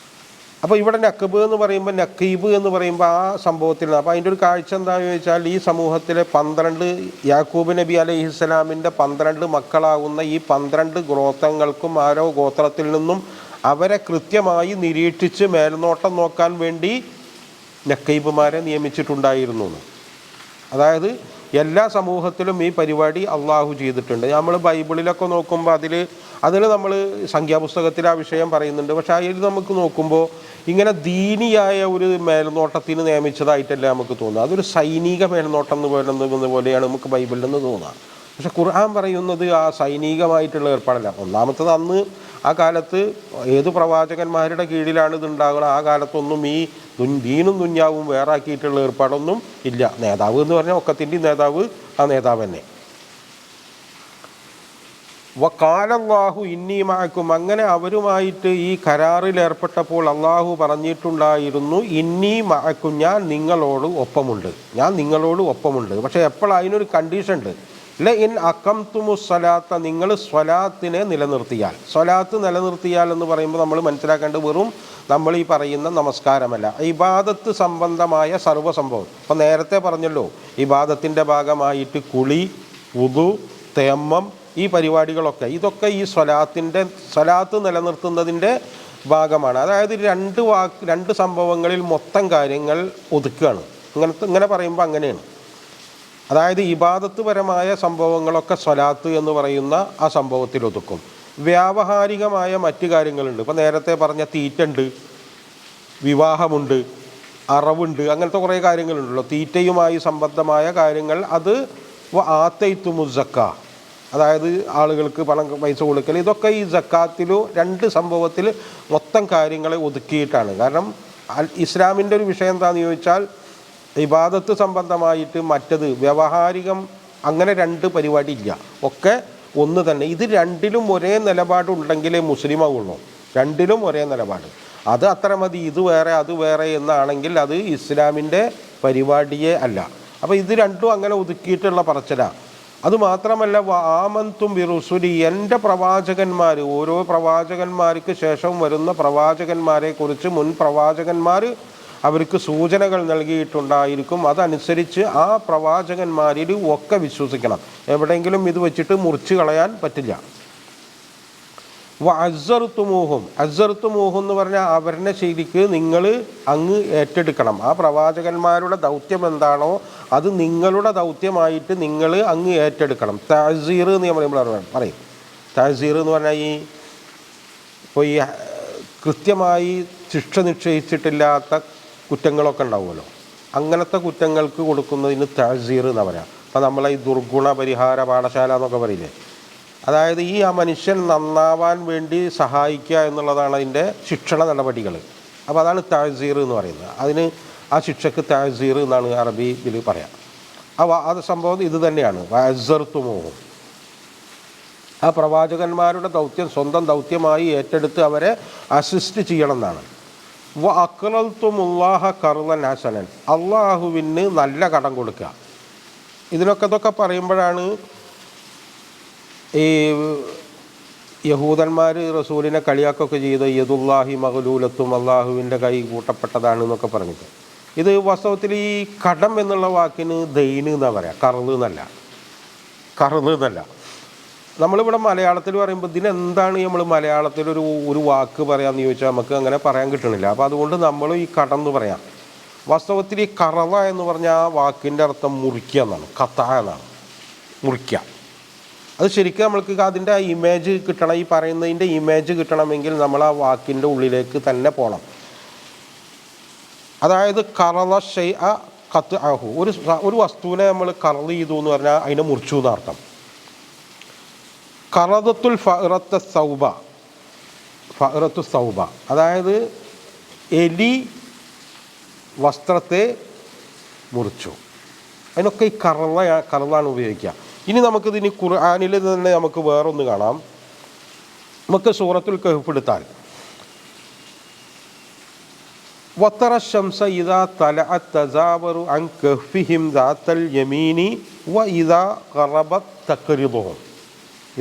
അപ്പോൾ ഇവിടെ നഖബ് എന്ന് പറയുമ്പോൾ നഖീബ് എന്ന് പറയുമ്പോൾ ആ സംഭവത്തിൽ. അപ്പോൾ അതിൻ്റെ ഒരു കാഴ്ച എന്താണെന്ന് ചോദിച്ചാൽ ഈ സമൂഹത്തിലെ 12 യാക്കൂബ് നബി അലൈഹിസ്സലാമിൻ്റെ 12 മക്കളാകുന്ന ഈ 12 ഗോത്രങ്ങൾക്കും ആരോ ഗോത്രത്തിൽ നിന്നും അവരെ കൃത്യമായി നിരീക്ഷിച്ച് മേൽനോട്ടം നോക്കാൻ വേണ്ടി നഖീബുമാരെ നിയമിച്ചിട്ടുണ്ടായിരുന്നു. അതായത് എല്ലാ സമൂഹത്തിലും ഈ പരിപാടി അള്ളാഹു ചെയ്തിട്ടുണ്ട്. നമ്മൾ ബൈബിളിലൊക്കെ നോക്കുമ്പോൾ അതിൽ നമ്മൾ സംഖ്യാപുസ്തകത്തിൽ ആ വിഷയം പറയുന്നുണ്ട്. പക്ഷേ അതിൽ നമുക്ക് നോക്കുമ്പോൾ ഇങ്ങനെ ദീനിയായ ഒരു മേൽനോട്ടത്തിന് നിയമിച്ചതായിട്ടല്ല നമുക്ക് തോന്നുക. അതൊരു സൈനിക മേൽനോട്ടം എന്ന് പോലെയാണ് നമുക്ക് ബൈബിളിൽ നിന്ന് തോന്നുക. പക്ഷെ ഖുർആൻ പറയുന്നത് ആ സൈനികമായിട്ടുള്ള ഏർപ്പാടല്ല. ഒന്നാമത്തത് അന്ന് ആ കാലത്ത് ഏത് പ്രവാചകന്മാരുടെ കീഴിലാണ് ഇതുണ്ടാകുന്നത്. ആ കാലത്തൊന്നും ഈ ദീനും ദുന്യാവും വേറാക്കിയിട്ടുള്ള ഏർപ്പാടൊന്നും ഇല്ല. നേതാവ് എന്ന് പറഞ്ഞാൽ ഒക്കത്തിൻ്റെ നേതാവ് ആ നേതാവ് തന്നെ. വഖാലല്ലാഹു ഇന്നി മഅക്കും, അങ്ങനെ അവരുമായിട്ട് ഈ കരാറിൽ ഏർപ്പെട്ടപ്പോൾ അള്ളാഹു പറഞ്ഞിട്ടുണ്ടായിരുന്നു ഇന്നി മഅക്കും, ഞാൻ നിങ്ങളോട് ഒപ്പമുണ്ട്. പക്ഷേ എപ്പോൾ അതിനൊരു കണ്ടീഷൻ ഉണ്ട്. ഇൻ അഖംതുമുസ്സലാത്ത, നിങ്ങൾ സ്വലാത്തിനെ നിലനിർത്തിയാൽ എന്ന് പറയുമ്പോൾ നമ്മൾ മനസ്സിലാക്കേണ്ടത് വെറും നമ്മൾ ഈ പറയുന്ന നമസ്കാരമല്ല, ഇബാദത്ത് സംബന്ധമായ സർവ്വസംഭവം. അപ്പോൾ നേരത്തെ പറഞ്ഞല്ലോ, ഇബാദത്തിൻ്റെ ഭാഗമായിട്ട് കുളി, വുദു, തയമ്മം, ഈ പരിപാടികളൊക്കെ, ഇതൊക്കെ ഈ സ്വലാത്ത് നിലനിർത്തുന്നതിൻ്റെ ഭാഗമാണ്. അതായത് രണ്ട് സംഭവങ്ങളിൽ മൊത്തം കാര്യങ്ങൾ ഒതുക്കുകയാണ്. ഇങ്ങനെ പറയുമ്പോൾ അങ്ങനെയാണ്. അതായത് ഇബാദത്ത് പരമായ സംഭവങ്ങളൊക്കെ സ്വലാത്ത് എന്ന് പറയുന്ന ആ സംഭവത്തിൽ ഒതുക്കും. വ്യാവഹാരികമായ മറ്റു കാര്യങ്ങളുണ്ട്. ഇപ്പോൾ നേരത്തെ പറഞ്ഞ തീറ്റുണ്ട്, വിവാഹമുണ്ട്, അറവുണ്ട്, അങ്ങനത്തെ കുറേ കാര്യങ്ങളുണ്ടല്ലോ. തീറ്റയുമായി സംബന്ധമായ കാര്യങ്ങൾ, അത് ആത്തൈത്തുമുസ്സക്ക, അതായത് ആളുകൾക്ക് പൈസ കൊടുക്കൽ, ഇതൊക്കെ ഈ സക്കാത്തിലോ രണ്ട് സംഭവത്തിൽ മൊത്തം കാര്യങ്ങളെ ഒതുക്കിയിട്ടാണ്. കാരണം ഇസ്ലാമിൻ്റെ ഒരു വിഷയം എന്താണെന്ന് ചോദിച്ചാൽ, ഇബാദത്ത് സംബന്ധമായിട്ട് മറ്റത് വ്യവഹാരികം അങ്ങനെ രണ്ട് പരിപാടി ഇല്ല, ഒക്കെ ഒന്ന് തന്നെ. ഇത് രണ്ടിലും ഒരേ നിലപാടുണ്ടെങ്കിലേ മുസ്ലിം ആവുള്ളൂ. രണ്ടിലും ഒരേ നിലപാട്, അത് അത്ര മതി, ഇത് വേറെ അത് വേറെ എന്നാണെങ്കിൽ അത് ഇസ്ലാമിൻ്റെ പരിപാടിയേ അല്ല. അപ്പോൾ ഇത് രണ്ടും അങ്ങനെ ഒതുക്കിയിട്ടുള്ള പറച്ചിലാണ്. അതുമാത്രമല്ല, ആമന്തും ബിറുസുലി, എൻ്റെ പ്രവാചകന്മാർ, ഓരോ പ്രവാചകന്മാർക്ക് ശേഷം വരുന്ന പ്രവാചകന്മാരെക്കുറിച്ച് മുൻ പ്രവാചകന്മാർ അവർക്ക് സൂചനകൾ നൽകിയിട്ടുണ്ടായിരിക്കും. അതനുസരിച്ച് ആ പ്രവാചകന്മാരിൽ ഒക്കെ വിശ്വസിക്കണം. എവിടെയെങ്കിലും ഇത് വെച്ചിട്ട് മുറിച്ച് കളയാൻ പറ്റില്ല. അസ്സർത്തുമൂഹും എന്ന് പറഞ്ഞാൽ അവരുടെ ശരിക്ക് നിങ്ങൾ അങ്ങ് ഏറ്റെടുക്കണം. ആ പ്രവാചകന്മാരുടെ ദൗത്യം എന്താണോ അത് നിങ്ങളുടെ ദൗത്യമായിട്ട് നിങ്ങൾ അങ്ങ് ഏറ്റെടുക്കണം. തഅ്സീർ എന്ന് നമ്മൾ പറയും. തഅ്സീർ എന്ന് പറഞ്ഞാൽ ഇപ്പോൾ ഈ കൃത്യമായി ശിക്ഷ നിശ്ചയിച്ചിട്ടില്ലാത്ത കുറ്റങ്ങളൊക്കെ ഉണ്ടാവുമല്ലോ, അങ്ങനത്തെ കുറ്റങ്ങൾക്ക് കൊടുക്കുന്നതിന് തഅ്സീർ എന്ന് പറയാം. അപ്പോൾ നമ്മളെ ഈ ദുർഗുണ പരിഹാര പാഠശാല എന്നൊക്കെ പറയില്ലേ, അതായത് ഈ ആ മനുഷ്യൻ നന്നാവാൻ വേണ്ടി സഹായിക്കുക എന്നുള്ളതാണ് അതിൻ്റെ ശിക്ഷണ നടപടികൾ. അപ്പോൾ അതാണ് തഅ്സീർ എന്ന് പറയുന്നത്. അതിന് ആ ശിക്ഷക്ക് തഅ്സീർ എന്നാണ് അറബിയിൽ പറയാം. അത് സംഭവം ഇത് തന്നെയാണ്. അസ്സർത്തുമൂഹും, ആ പ്രവാചകന്മാരുടെ ദൗത്യം സ്വന്തം ദൗത്യമായി ഏറ്റെടുത്ത് അവരെ അസിസ്റ്റ് ചെയ്യണം എന്നാണ്. അഖ്റൽതുമുല്ലാഹ ഖർളൻ ഹസനൻ, അള്ളാഹുവിന് നല്ല കടം കൊടുക്കുക. ഇതൊക്കെ പറയുമ്പോഴാണ് ഈ യഹൂദന്മാർ റസൂലിനെ കളിയാക്കൊക്കെ ചെയ്ത് യദുല്ലാഹി മഗ്ലൂലത്തും, അള്ളാഹുവിൻ്റെ കൈ കൂട്ടപ്പെട്ടതാണ് എന്നൊക്കെ പറഞ്ഞിട്ട്. ഇത് വാസ്തവത്തിൽ ഈ കടം എന്നുള്ള വാക്കിന് ദൈന് എന്നാണ് പറയാം, കർള് എന്നല്ല. നമ്മളിവിടെ മലയാളത്തിൽ പറയുമ്പോൾ ഇതിനെന്താണ് നമ്മൾ മലയാളത്തിൽ ഒരു വാക്ക് പറയാമെന്ന് ചോദിച്ചാൽ നമുക്ക് അങ്ങനെ പറയാൻ കിട്ടണില്ല. അപ്പോൾ അതുകൊണ്ട് നമ്മൾ ഈ കടം എന്ന് പറയാം. വാസ്തവത്തിൽ ഈ കറവ എന്ന് പറഞ്ഞാൽ ആ വാക്കിൻ്റെ അർത്ഥം മുറിക്കുക എന്നാണ്, കത്ത എന്നാണ്, മുറിക്കുക. അത് ശരിക്കും നമ്മൾക്ക് അതിൻ്റെ ഇമേജ് കിട്ടണം, ഈ പറയുന്നതിൻ്റെ ഇമേജ് കിട്ടണമെങ്കിൽ നമ്മൾ ആ വാക്കിൻ്റെ ഉള്ളിലേക്ക് തന്നെ പോകണം. അതായത് കറള ഷൈഅ ഖത്അഹു, ഒരു വസ്തുവിനെ നമ്മൾ കറള് ചെയ്തു എന്ന് പറഞ്ഞാൽ അതിനെ മുറിച്ചു എന്നർത്ഥം. ഖറദത്തുൽ ഫഅറത്ത സൗബ, അതായത് എലി വസ്ത്രത്തെ മുറിച്ചു. അതിനൊക്കെ ഈ കറളാണ് ഉപയോഗിക്കുക. ഇനി നമുക്കിതിന് ഖുർആനിൽ തന്നെ നമുക്ക് വേറൊന്ന് കാണാം. നമുക്ക് സൂറത്തുൽ കഹ്ഫ് എടുത്താൽ, വതറ ശംസ ഇദാ തലഅത് തസാവറു അൻ കഹ്ഫിഹിം ദാത്തൽ യമീനി വ ഇദാ ഖറബത് തഖ്രിദുഹും. ഈ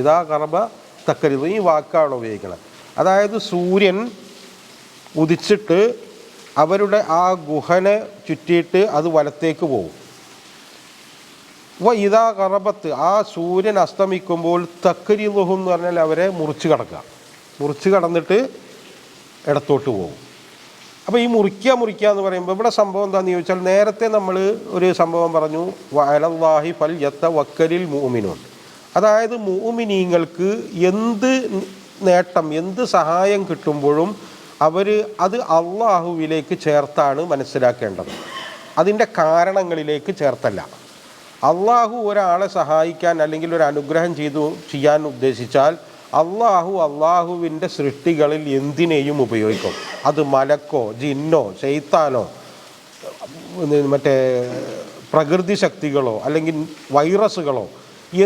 വാക്കാണ് ഉപയോഗിക്കുന്നത്. അതായത് സൂര്യൻ ഉദിച്ചിട്ട് അവരുടെ ആ ഗുഹനെ ചുറ്റിയിട്ട് അത് വലത്തേക്ക് പോകും. ഇതാ ഖറബത്ത്, ആ സൂര്യൻ അസ്തമിക്കുമ്പോൾ തഖ്രിദുഹും എന്ന് പറഞ്ഞാൽ അവരെ മുറിച്ച് കടന്നിട്ട് ഇടത്തോട്ട് പോകും. അപ്പോൾ ഈ മുറിക്കുക എന്ന് പറയുമ്പോൾ ഇവിടെ സംഭവം എന്താണെന്ന് ചോദിച്ചാൽ, നേരത്തെ നമ്മൾ ഒരു സംഭവം പറഞ്ഞു, വഅലല്ലാഹി ഫൽയതവക്കലിൽ മുഅ്മിനൂൻ. അതായത് മുഅ്മിനീങ്ങൾക്ക് എന്ത് നേട്ടം, എന്ത് സഹായം കിട്ടുമ്പോഴും അത് അള്ളാഹുവിലേക്ക് ചേർത്താണ് മനസ്സിലാക്കേണ്ടത്, അതിൻ്റെ കാരണങ്ങളിലേക്ക് ചേർത്തല്ല. അള്ളാഹു ഒരാളെ സഹായിക്കാൻ അല്ലെങ്കിൽ ഒരു അനുഗ്രഹം ചെയ്യാൻ ഉദ്ദേശിച്ചാൽ അള്ളാഹുവിൻ്റെ സൃഷ്ടികളിൽ എന്തിനേയും ഉപയോഗിക്കും. അത് മലക്കോ ജിന്നോ ശൈത്താനോ മറ്റേ പ്രകൃതി ശക്തികളോ അല്ലെങ്കിൽ വൈറസുകളോ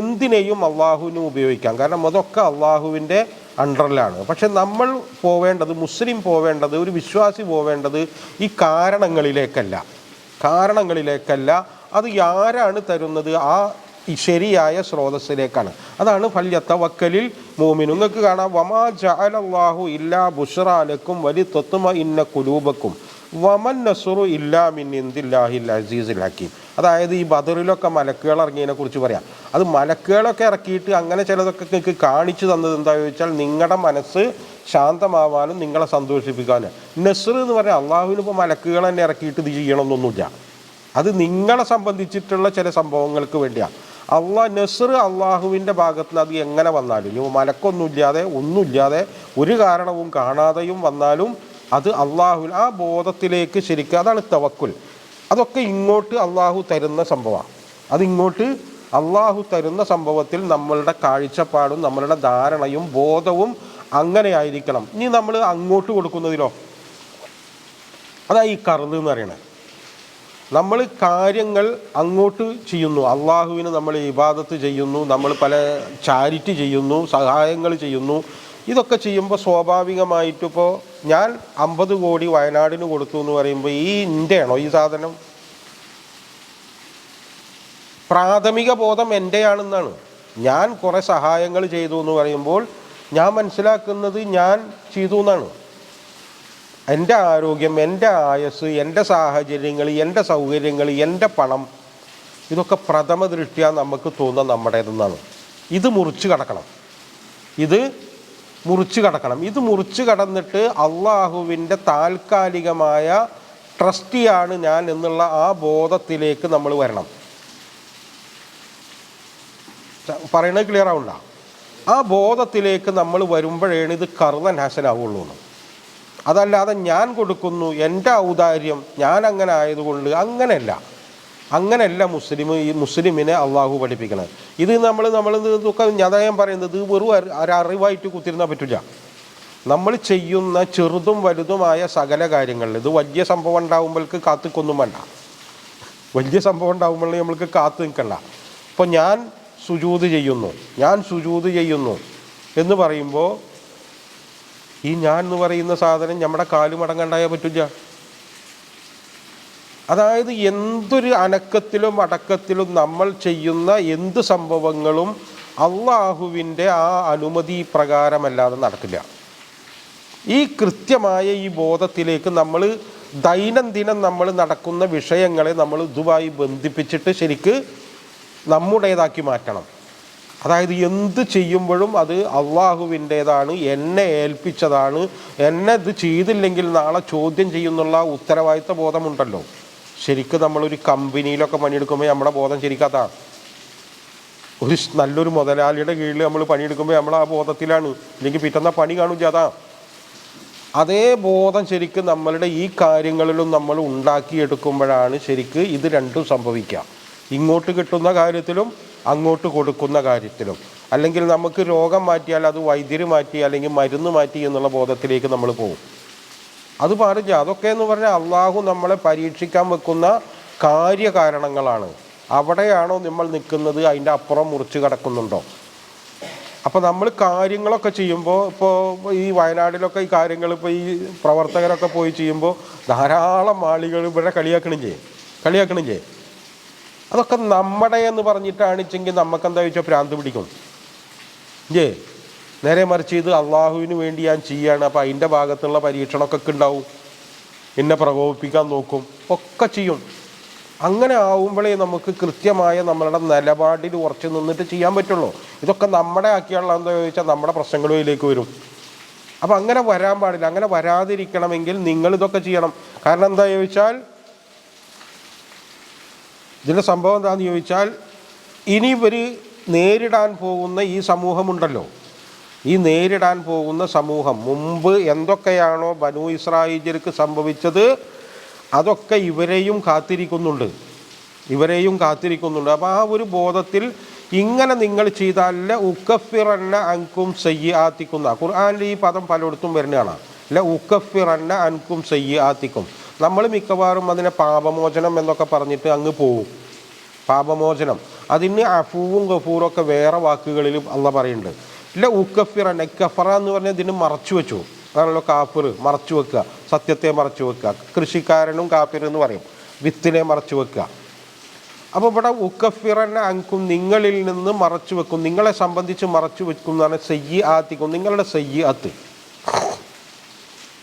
എന്തിനേയും അള്ളാഹുവിന് ഉപയോഗിക്കാം. കാരണം അതൊക്കെ അള്ളാഹുവിൻ്റെ അണ്ടറിലാണ്. പക്ഷെ നമ്മൾ പോവേണ്ടത്, മുസ്ലിം പോവേണ്ടത്, ഒരു വിശ്വാസി പോവേണ്ടത് ഈ കാരണങ്ങളിലേക്കല്ല. അത് ആരാണ് തരുന്നത്? ആ ശരിയായ സ്രോതസ്സിലേക്കാണ്. അതാണ് ഫല്യതവക്കലിൽ മുഅ്മിനൂൻ. നിങ്ങൾക്ക് കാണാം, വമാ ജഅലല്ലാഹു ഇല്ലാ ബുശ്റാ ലക്കും വലിതത്മഇന്ന ഖുലൂബക്കും വമൻ നസ്റു ഇല്ലാ മിൻ ഇൻദില്ലാഹിൽ അസീസിൽ ഹക്കീം. അതായത് ഈ ബദറിലൊക്കെ മലക്കുകൾ ഇറങ്ങിയതിനെ കുറിച്ച് പറയാം. അത് മലക്കുകളൊക്കെ ഇറക്കിയിട്ട് അങ്ങനെ ചിലതൊക്കെ നിങ്ങൾക്ക് കാണിച്ചു തന്നത് എന്താണെന്ന് ചോദിച്ചാൽ നിങ്ങളുടെ മനസ്സ് ശാന്തമാവാനും നിങ്ങളെ സന്തോഷിപ്പിക്കാനും. നസ്ർ എന്ന് പറഞ്ഞാൽ അള്ളാഹുവിന് ഇപ്പോൾ മലക്കുകൾ തന്നെ ഇറക്കിയിട്ട് ഇത് ചെയ്യണമെന്നൊന്നുമില്ല. അത് നിങ്ങളെ സംബന്ധിച്ചിട്ടുള്ള ചില സംഭവങ്ങൾക്ക് വേണ്ടിയാണ്. നസ്ർ അള്ളാഹുവിൻ്റെ ഭാഗത്ത് നിന്ന് അത് എങ്ങനെ വന്നാലും, ഇനി ഒന്നുമില്ലാതെ ഒരു കാരണവും കാണാതെയും വന്നാലും അത് അള്ളാഹു ആ ബോധത്തിലേക്ക് ശരിക്കും, അതാണ് തവക്കുൽ. അതൊക്കെ ഇങ്ങോട്ട് അള്ളാഹു തരുന്ന സംഭവമാണ്. അതിങ്ങോട്ട് അള്ളാഹു തരുന്ന സംഭവത്തിൽ നമ്മളുടെ കാഴ്ചപ്പാടും നമ്മളുടെ ധാരണയും ബോധവും അങ്ങനെ ആയിരിക്കണം. ഇനി നമ്മൾ അങ്ങോട്ട് കൊടുക്കുന്നതിലോ, അതാ ഈ കർദ് എന്ന് പറയണത്. നമ്മൾ കാര്യങ്ങൾ അങ്ങോട്ട് ചെയ്യുന്നു, അള്ളാഹുവിന് നമ്മൾ ഇബാദത്ത് ചെയ്യുന്നു, നമ്മൾ പല ചാരിറ്റി ചെയ്യുന്നു, സഹായങ്ങൾ ചെയ്യുന്നു. ഇതൊക്കെ ചെയ്യുമ്പോൾ സ്വാഭാവികമായിട്ടിപ്പോൾ ഞാൻ 50 കോടി വയനാടിന് കൊടുത്തു എന്ന് പറയുമ്പോൾ ഈ എൻ്റെയാണോ ഈ സാധനം? പ്രാഥമിക ബോധം എൻ്റെയാണെന്നാണ്. ഞാൻ കുറേ സഹായങ്ങൾ ചെയ്തു എന്ന് പറയുമ്പോൾ ഞാൻ മനസ്സിലാക്കുന്നത് ഞാൻ ചെയ്തു എന്നാണ്. എൻ്റെ ആരോഗ്യം, എൻ്റെ ആയുസ്, എൻ്റെ സാഹചര്യങ്ങൾ, എൻ്റെ സൗകര്യങ്ങൾ, എൻ്റെ പണം, ഇതൊക്കെ പ്രഥമ ദൃഷ്ട്യാ നമുക്ക് തോന്നുന്ന നമ്മുടേതെന്നാണ്. ഇത് മുറിച്ച് കടക്കണം. ഇത് മുറിച്ച് കടന്നിട്ട് അള്ളാഹുവിൻ്റെ താൽക്കാലികമായ ട്രസ്റ്റിയാണ് ഞാൻ എന്നുള്ള ആ ബോധത്തിലേക്ക് നമ്മൾ വരണം. പറയുന്നത് ക്ലിയർ ആവണ്ട? ആ ബോധത്തിലേക്ക് നമ്മൾ വരുമ്പോഴാണ് ഇത് കർദൻ ഹസനാവുള്ളൂ. അതല്ലാതെ ഞാൻ കൊടുക്കുന്നു, എൻ്റെ ഔദാര്യം, ഞാൻ അങ്ങനെ ആയതുകൊണ്ട്, അങ്ങനെയല്ല മുസ്ലിമിനെ അള്ളാഹു പഠിപ്പിക്കണം. ഇത് നമ്മൾ ഞാൻ പറയുന്നത് വെറും അറിവായിട്ട് കുത്തിരുന്നാൽ പറ്റില്ല. നമ്മൾ ചെയ്യുന്ന ചെറുതും വലുതുമായ സകല കാര്യങ്ങളിൽ ഇത് വലിയ സംഭവം ഉണ്ടാകുമ്പോൾക്ക് കാത്തുക്കൊന്നും വേണ്ട. വലിയ സംഭവം ഉണ്ടാകുമ്പോൾ നമ്മൾക്ക് കാത്തു നിൽക്കണ്ട. ഇപ്പോൾ ഞാൻ സുജൂദ് ചെയ്യുന്നു എന്ന് പറയുമ്പോൾ ഈ ഞാൻ എന്ന് പറയുന്ന സാധനം നമ്മുടെ കാല് മടങ്ങണ്ടായാൽ പറ്റില്ല. അതായത് എന്തൊരു അനക്കത്തിലും അടക്കത്തിലും നമ്മൾ ചെയ്യുന്ന എന്ത് സംഭവങ്ങളും അള്ളാഹുവിൻ്റെ ആ അനുമതി പ്രകാരമല്ലാതെ നടക്കില്ല. ഈ കൃത്യമായ ഈ ബോധത്തിലേക്ക് നമ്മൾ ദൈനംദിനം നമ്മൾ നടക്കുന്ന വിഷയങ്ങളെ നമ്മൾ ഇതുമായി ബന്ധിപ്പിച്ചിട്ട് ശരിക്ക് നമ്മുടേതാക്കി മാറ്റണം. അതായത് എന്ത് ചെയ്യുമ്പോഴും അത് അള്ളാഹുവിൻ്റേതാണ്, എന്നെ ഏൽപ്പിച്ചതാണ്, എന്നെ ഇത് ചെയ്തില്ലെങ്കിൽ നാളെ ചോദ്യം ചെയ്യുന്നുള്ള ഉത്തരവാദിത്ത ബോധമുണ്ടല്ലോ. ശരിക്കും നമ്മളൊരു കമ്പനിയിലൊക്കെ പണിയെടുക്കുമ്പോൾ നമ്മുടെ ബോധം ശരിക്കാത്താണ്. ഒരു നല്ലൊരു മുതലാളിയുടെ കീഴിൽ നമ്മൾ പണിയെടുക്കുമ്പോൾ നമ്മൾ ആ ബോധത്തിലാണ്, ഇല്ലെങ്കിൽ പിറ്റന്ന പണി കാണില്ല. അതേ ബോധം ശരിക്കും നമ്മളുടെ ഈ കാര്യങ്ങളിലും നമ്മൾ ഉണ്ടാക്കിയെടുക്കുമ്പോഴാണ് ശരിക്ക് ഇത് രണ്ടും സംഭവിക്കുക. ഇങ്ങോട്ട് കിട്ടുന്ന കാര്യത്തിലും അങ്ങോട്ട് കൊടുക്കുന്ന കാര്യത്തിലും. അല്ലെങ്കിൽ നമുക്ക് രോഗം മാറ്റിയാൽ അത് വൈദ്യര് മാറ്റി അല്ലെങ്കിൽ മരുന്ന് മാറ്റി എന്നുള്ള ബോധത്തിലേക്ക് നമ്മൾ പോകും. അത് പാടില്ല. അതൊക്കെ എന്ന് പറഞ്ഞാൽ അള്ളാഹു നമ്മളെ പരീക്ഷിക്കാൻ വെക്കുന്ന കാര്യകാരണങ്ങളാണ്. അവിടെയാണോ നമ്മൾ നിൽക്കുന്നത്, അതിൻ്റെ അപ്പുറം മുറിച്ച് കിടക്കുന്നുണ്ടോ? അപ്പോൾ നമ്മൾ കാര്യങ്ങളൊക്കെ ചെയ്യുമ്പോൾ, ഇപ്പോൾ ഈ വയനാട്ടിലൊക്കെ ഈ കാര്യങ്ങൾ ഇപ്പോൾ ഈ പ്രവർത്തകരൊക്കെ പോയി ചെയ്യുമ്പോൾ ധാരാളം ആളുകൾ ഇവിടെ കളിയാക്കണില്ലേ. അതൊക്കെ നമ്മുടെ എന്ന് പറഞ്ഞിട്ടാണിച്ചെങ്കിൽ നമുക്കെന്താ ചോദിച്ചാൽ ഭ്രാന്ത് പിടിക്കും. നേരെ മറിച്ച് ഇത് അള്ളാഹുവിന് വേണ്ടി ഞാൻ ചെയ്യാണ്, അപ്പോൾ അതിൻ്റെ ഭാഗത്തുള്ള പരീക്ഷണമൊക്കെ ഉണ്ടാവും, എന്നെ പ്രകോപിപ്പിക്കാൻ നോക്കും, ഒക്കെ ചെയ്യും. അങ്ങനെ ആവുമ്പോഴേ നമുക്ക് കൃത്യമായ നമ്മളുടെ നിലപാടിൽ ഉറച്ചു നിന്നിട്ട് ചെയ്യാൻ പറ്റുള്ളൂ. ഇതൊക്കെ നമ്മുടെ ആക്കിയുള്ള എന്താ ചോദിച്ചാൽ നമ്മുടെ പ്രശ്നങ്ങളിലേക്ക് വരും. അപ്പോൾ അങ്ങനെ വരാൻ പാടില്ല. അങ്ങനെ വരാതിരിക്കണമെങ്കിൽ നിങ്ങളിതൊക്കെ ചെയ്യണം. കാരണം എന്താ ചോദിച്ചാൽ, ഇതിൻ്റെ സംഭവം എന്താണെന്ന് ചോദിച്ചാൽ, ഇനി ഇവർ നേരിടാൻ പോകുന്ന ഈ സമൂഹമുണ്ടല്ലോ, ഈ നേരിടാൻ പോകുന്ന സമൂഹം മുമ്പ് എന്തൊക്കെയാണോ ബനൂ ഇസ്രായേലിയർക്ക് സംഭവിച്ചത് അതൊക്കെ ഇവരെയും കാത്തിരിക്കുന്നുണ്ട്. അപ്പോൾ ആ ഒരു ബോധത്തിൽ ഇങ്ങനെ നിങ്ങൾ ചെയ്താൽ ഉക്കഫിറന്ന അൻകും സയ്യിആത്തിക്കും, ഖുർആനിൽ ഈ പദം പലയിടത്തും വരുന്നതാണ്. ഉക്കഫിറന്ന അൻകും സയ്യിആത്തിക്കും. നമ്മൾ മിക്കവാറും അതിനെ പാപമോചനം എന്നൊക്കെ പറഞ്ഞിട്ട് അങ്ങ് പോവും. പാപമോചനം അതിന് അഫൂവും ഗഫൂറും ഒക്കെ വേറെ വാക്കുകളിൽ അള്ളാഹ് പറയുന്നുണ്ട്. ഇല്ല ഉക്കഫിറ നെക്കഫറ എന്ന് പറഞ്ഞാൽ ഇതിന് മറച്ചു വെച്ചു, അതാണല്ലോ കാഫിർ, മറച്ചു വെക്കുക, സത്യത്തെ മറച്ചു വെക്കുക. കൃഷിക്കാരനും കാഫിർ എന്ന് പറയും, വിത്തിനെ മറച്ചു വെക്കുക. അപ്പോൾ ഇവിടെ ഉക്കഫിറന്ന അൻകും നിങ്ങളിൽ നിന്ന് മറച്ചു വെക്കും, നിങ്ങളെ സംബന്ധിച്ച് മറച്ചു വെക്കും എന്നാണ് സയ്യി ആത്തിക്കും, നിങ്ങളുടെ സയ്യി ആത്ത്.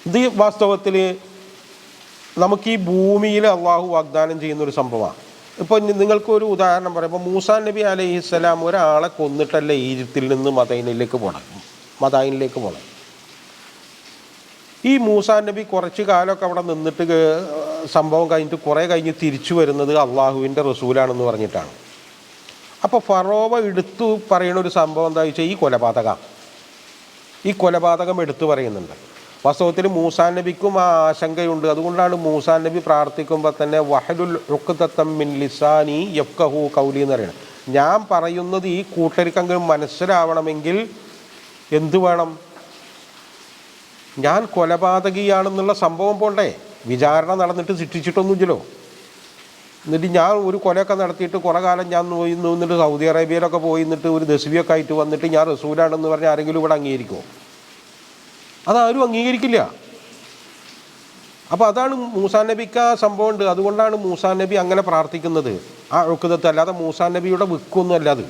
ഇത് വാസ്തവത്തിൽ നമുക്ക് ഈ ഭൂമിയിൽ അള്ളാഹു വാഗ്ദാനം ചെയ്യുന്നൊരു സംഭവമാണ്. ഇപ്പോൾ നിങ്ങൾക്കൊരു ഉദാഹരണം പറയാം. ഇപ്പോൾ മൂസാ നബി അലൈഹിസ്സലാം ഒരാളെ കൊന്നിട്ടല്ലേ ഈജിപ്തിൽ നിന്ന് മദൈനയിലേക്ക് പോകണം. ഈ മൂസാ നബി കുറച്ച് കാലമൊക്കെ അവിടെ നിന്നിട്ട് സംഭവം കഴിഞ്ഞിട്ട് കുറേ കഴിഞ്ഞ് തിരിച്ചു വരുന്നത് അള്ളാഹുവിൻ്റെ റസൂലാണെന്ന് പറഞ്ഞിട്ടാണ്. അപ്പോൾ ഫറോവ എടുത്തു പറയുന്ന ഒരു സംഭവം എന്താ വെച്ചാൽ ഈ കൊലപാതകം എടുത്തു പറയുന്നുണ്ട്. വാസ്തവത്തിൽ മൂസാ നബിക്കും ആ ആശങ്കയുണ്ട്. അതുകൊണ്ടാണ് മൂസാ നബി പ്രാർത്ഥിക്കുമ്പോൾ തന്നെ വഹലുൽ ഉഖ്ദത്തം മിൻ ലിസാനി യഫ്ഖഹു ഖൗലി എന്ന് പറയുന്നത്. ഞാൻ പറയുന്നത് ഈ കൂട്ടർക്കെങ്കിലും മനസ്സിലാവണമെങ്കിൽ എന്തു വേണം? ഞാൻ കൊലപാതകിയാണെന്നുള്ള സംഭവം പോണ്ടേ? വിചാരണ നടന്നിട്ട് ശിക്ഷിച്ചിട്ടൊന്നുമില്ലല്ലോ. എന്നിട്ട് ഞാൻ ഒരു കൊലയൊക്കെ നടത്തിയിട്ട് കുറേ കാലം ഞാൻ പോയി നിന്നിട്ട് സൗദി അറേബ്യയിലൊക്കെ പോയി നിന്നിട്ട് ഒരു ദസ്വിയൊക്കെ ആയിട്ട് വന്നിട്ട് ഞാൻ റസൂലാണെന്ന് പറഞ്ഞാൽ ആരെങ്കിലും ഇവിടെ അംഗീകരിക്കുമോ? അതാരും അംഗീകരിക്കില്ല. അപ്പോൾ അതാണ് മൂസാ നബിക്ക് ആ സംഭവം ഉണ്ട്. അതുകൊണ്ടാണ് മൂസാ നബി അങ്ങനെ പ്രാർത്ഥിക്കുന്നത്. ആ ഉഖ്ദത്ത് അല്ലാതെ മൂസാ നബിയുടെ വിക്കൊന്നും അല്ലാതെ.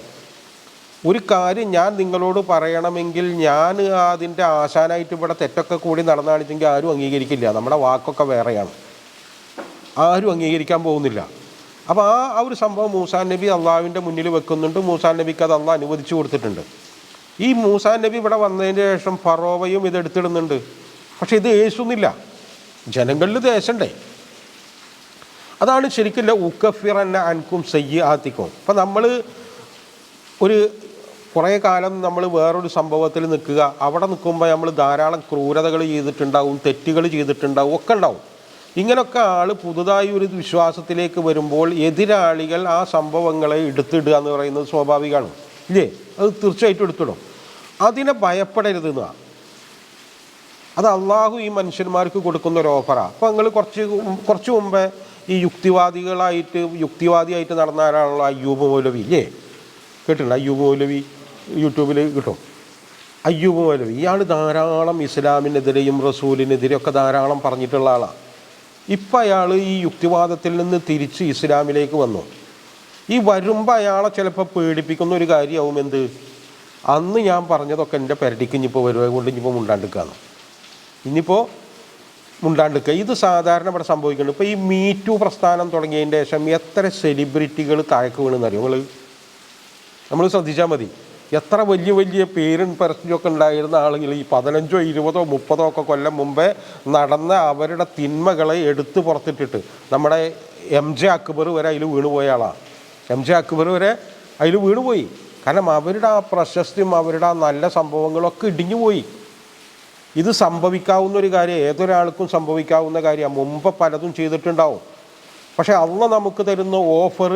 ഒരു കാര്യം ഞാൻ നിങ്ങളോട് പറയണമെങ്കിൽ ഞാൻ അതിൻ്റെ ആശാനായിട്ട് ഇവിടെ തെറ്റൊക്കെ കൂടി നടന്നാണെന്നെങ്കിൽ ആരും അംഗീകരിക്കില്ല. നമ്മുടെ വാക്കൊക്കെ വേറെയാണ്, ആരും അംഗീകരിക്കാൻ പോകുന്നില്ല. അപ്പോൾ ആ ഒരു സംഭവം മൂസാ നബി അള്ളാഹുവിൻ്റെ മുന്നിൽ വെക്കുന്നുണ്ട്. മൂസാ നബിക്ക് അത് അള്ളാഹ് അനുവദിച്ചു കൊടുത്തിട്ടുണ്ട്. ഈ മൂസാ നബി ഇവിടെ വന്നതിന് ശേഷം ഫറോവയും ഇത് എടുത്തിടുന്നുണ്ട്. പക്ഷെ ഇത് യേശുന്നില്ല, ജനങ്ങളിൽ ദേശണ്ടേ. അതാണ് ശരിക്കില്ല ഉക്കഫിറന്ന അൻകും സയ്യിആത്തിക്കും. അപ്പം നമ്മൾ ഒരു കുറേ കാലം നമ്മൾ വേറൊരു സംഭവത്തിൽ നിൽക്കുക, അവിടെ നിൽക്കുമ്പോൾ നമ്മൾ ധാരാളം ക്രൂരതകൾ ചെയ്തിട്ടുണ്ടാവും, തെറ്റുകൾ ചെയ്തിട്ടുണ്ടാവും, ഒക്കെ ഉണ്ടാവും. ഇങ്ങനെയൊക്കെ ആൾ പുതുതായി ഒരു വിശ്വാസത്തിലേക്ക് വരുമ്പോൾ എതിരാളികൾ ആ സംഭവങ്ങളെ എടുത്തിടുക എന്ന് പറയുന്നത് സ്വാഭാവികമാണ്, ഇല്ലേ? അത് തീർച്ചയായിട്ടും എടുത്തിടും. അതിനെ ഭയപ്പെടരുതെന്നാണ്. അത് അള്ളാഹു ഈ മനുഷ്യന്മാർക്ക് കൊടുക്കുന്ന ഒരു ഓഫറാണ്. അപ്പോൾ നിങ്ങൾ കുറച്ച് മുമ്പേ ഈ യുക്തിവാദിയായിട്ട് നടന്ന ആരാണല്ലോ അയ്യൂബ് മൗലവി, ഇല്ലേ? കേട്ടില്ല? അയ്യൂബ് മൗലവി യൂട്യൂബിൽ കിട്ടും. അയ്യൂബ് മൗലവി ഇയാൾ ധാരാളം ഇസ്ലാമിനെതിരെയും റസൂലിനെതിരെയൊക്കെ ധാരാളം പറഞ്ഞിട്ടുള്ള ആളാണ്. ഇപ്പം അയാൾ ഈ യുക്തിവാദത്തിൽ നിന്ന് തിരിച്ച് ഇസ്ലാമിലേക്ക് വന്നു. ഈ വരുമ്പോൾ അയാളെ ചിലപ്പോൾ പേടിപ്പിക്കുന്ന ഒരു കാര്യമാവും എന്ത്, അന്ന് ഞാൻ പറഞ്ഞതൊക്കെ എൻ്റെ പെരടിക്ക് ഇനിയിപ്പോൾ വരുവ കൊണ്ട് ഇനിയിപ്പോൾ മുണ്ടാണ്ടിക്കാന്ന്, ഇനിയിപ്പോൾ മുണ്ടാണ്ടിക്കുക. ഇത് സാധാരണ ഇവിടെ സംഭവിക്കുന്നുണ്ട്. ഇപ്പോൾ ഈ മീറ്റു പ്രസ്ഥാനം തുടങ്ങിയതിൻ്റെ ശേഷം എത്ര സെലിബ്രിറ്റികൾ താഴേക്ക് വീണെന്നറിയോ നമ്മൾ ശ്രദ്ധിച്ചാൽ മതി. എത്ര വലിയ വലിയ പേരും പരസ്യമൊക്കെ ഉണ്ടായിരുന്ന ആളുകൾ ഈ 15, 20, 30 ഒക്കെ കൊല്ലം മുമ്പേ നടന്ന അവരുടെ തിന്മകളെ എടുത്ത് പുറത്തിട്ടിട്ട് നമ്മുടെ MJ അക്ബർ വരെ അതിൽ വീണുപോയ ആളാണ്. MJ അക്ബർ വരെ അതിൽ വീണുപോയി. കാരണം അവരുടെ ആ പ്രശസ്തിയും അവരുടെ ആ നല്ല സംഭവങ്ങളൊക്കെ ഇടിഞ്ഞു പോയി. ഇത് സംഭവിക്കാവുന്ന ഒരു കാര്യം, ഏതൊരാൾക്കും സംഭവിക്കാവുന്ന കാര്യമാണ്. മുമ്പ് പലതും ചെയ്തിട്ടുണ്ടാവും. പക്ഷേ അള്ളാഹ് നമുക്ക് തരുന്ന ഓഫർ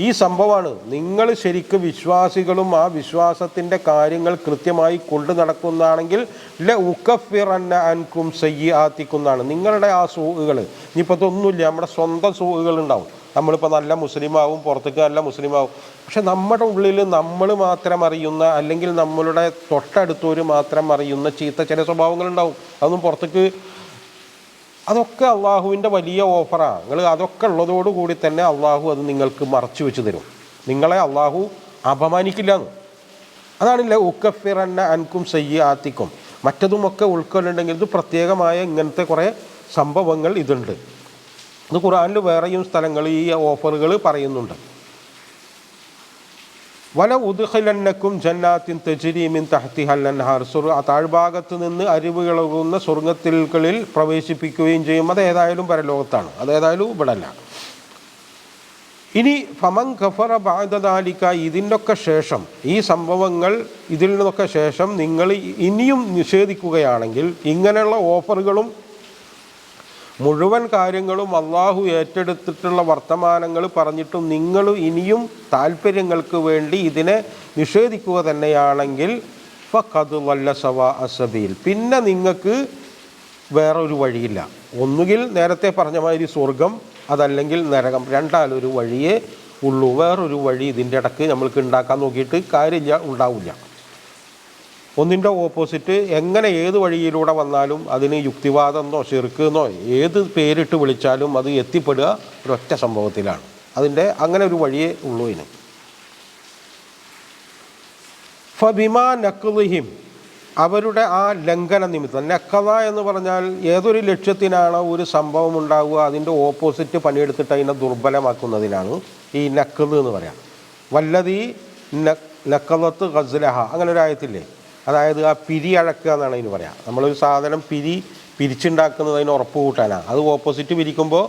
ഈ സംഭവമാണ്. നിങ്ങൾ ശരിക്കും വിശ്വാസികളും ആ വിശ്വാസത്തിൻ്റെ കാര്യങ്ങൾ കൃത്യമായി കൊണ്ടു നടക്കുന്നതാണെങ്കിൽ ഉക്കഫിറന്ന അൻകും സയ്യിആത്തിക്കുന്നാണ്. നിങ്ങളുടെ ആ സൂഹുകൾ ഇനിയിപ്പോൾ ഇതൊന്നുമില്ല, നമ്മുടെ സ്വന്തം സൂഹുകളുണ്ടാവും. നമ്മളിപ്പോൾ നല്ല മുസ്ലിമാവും, പുറത്തേക്ക് നല്ല മുസ്ലിമാവും. പക്ഷെ നമ്മുടെ ഉള്ളിൽ നമ്മൾ മാത്രം അറിയുന്ന, അല്ലെങ്കിൽ നമ്മളുടെ തൊട്ടടുത്തവർ മാത്രം അറിയുന്ന ചീത്ത ചില സ്വഭാവങ്ങളുണ്ടാവും. അതൊന്നും പുറത്തേക്ക്, അതൊക്കെ അള്ളാഹുവിൻ്റെ വലിയ ഓഫറാണ്. നിങ്ങൾ അതൊക്കെ ഉള്ളതോടുകൂടി തന്നെ അള്ളാഹു അത് നിങ്ങൾക്ക് മറച്ചു വെച്ച് തരും. നിങ്ങളെ അള്ളാഹു അപമാനിക്കില്ല എന്ന്. അതാണില്ല ഉക്കഫിറന്ന അൻകും സയ്യിആത്തിക്കും. മറ്റതുമൊക്കെ ഉൾക്കൊള്ളുന്നുണ്ടെങ്കിൽ ഇത് പ്രത്യേകമായ ഇങ്ങനത്തെ കുറേ സംഭവങ്ങൾ ഇതുണ്ട്. ഇത് ഖുർആനിൽ വേറെയും സ്ഥലങ്ങൾ ഈ ഓഫറുകൾ പറയുന്നുണ്ട്. വല ഉദ്ഖിലന്നക്കും ജന്നാത്തിൻ തജ്രി മിൻ തഹ്തിഹൽ അൻഹാർ, താഴ്ഭാഗത്ത് നിന്ന് അരുവികളൊഴുകുന്ന സ്വർഗ്ഗത്തിൽകളിൽ പ്രവേശിപ്പിക്കുകയും ചെയ്യും. അത് ഏതായാലും പരലോകത്താണ്, അതേതായാലും ഇവിടെ അല്ല. ഇനി ഫമൻ ഖഫറ ബഅദ ദാലിക, ഇതിൻ്റെയൊക്കെ ശേഷം, ഈ സംഭവങ്ങൾ ഇതിൽ നിന്നൊക്കെ ശേഷം നിങ്ങൾ ഇനിയും നിഷേധിക്കുകയാണെങ്കിൽ, ഇങ്ങനെയുള്ള ഓഫറുകളും മുഴുവൻ കാര്യങ്ങളും അള്ളാഹു ഏറ്റെടുത്തിട്ടുള്ള വർത്തമാനങ്ങൾ പറഞ്ഞിട്ടും നിങ്ങൾ ഇനിയും താല്പര്യങ്ങൾക്ക് വേണ്ടി ഇതിനെ നിഷേധിക്കുക തന്നെയാണെങ്കിൽ ഫഖദ് വല്ല സവാ അസബീൽ, പിന്നെ നിങ്ങൾക്ക് വേറൊരു വഴിയില്ല. ഒന്നുകിൽ നേരത്തെ പറഞ്ഞ മാതിരി സ്വർഗം, അതല്ലെങ്കിൽ നരകം. രണ്ടാലൊരു വഴിയേ ഉള്ളൂ. വേറൊരു വഴി ഇതിൻ്റെ ഇടയ്ക്ക് നമ്മൾക്ക് ഉണ്ടാക്കാൻ നോക്കിയിട്ട് കാര്യമില്ല, ഉണ്ടാവില്ല. ഒന്നിൻ്റെ ഓപ്പോസിറ്റ് എങ്ങനെ ഏത് വഴിയിലൂടെ വന്നാലും അതിന് യുക്തിവാദമെന്നോ ഷിർക്കെന്നോ ഏത് പേരിട്ട് വിളിച്ചാലും അത് എത്തിപ്പെടുക ഒരൊറ്റ സംഭവത്തിലാണ്. അതിൻ്റെ അങ്ങനെ ഒരു വഴിയേ ഉള്ളൂ ഇതിന്. ഫബിമാ നഖ്ളിഹിം, അവരുടെ ആ ലംഘന നിമിത്തം. നഖള എന്ന് പറഞ്ഞാൽ ഏതൊരു ലക്ഷ്യത്തിനാണോ ഒരു സംഭവം ഉണ്ടാവുക അതിൻ്റെ ഓപ്പോസിറ്റ് പണിയെടുത്തിട്ട് അതിനെ ദുർബലമാക്കുന്നതിനാണ് ഈ നഖ്ള് എന്ന് പറയാം. വല്ലതീ നഖളത്ത് ഗസ്ലഹ, അങ്ങനെ ഒരു ആയത്തില്ലേ, അതായത് ആ പിരി അഴക്കുക എന്നാണ് അതിന് പറയാം. നമ്മളൊരു സാധനം പിരിച്ചുണ്ടാക്കുന്നത് അതിന് ഉറപ്പ് കൂട്ടാനാണ്. അത് ഓപ്പോസിറ്റ് പിരിക്കുമ്പോൾ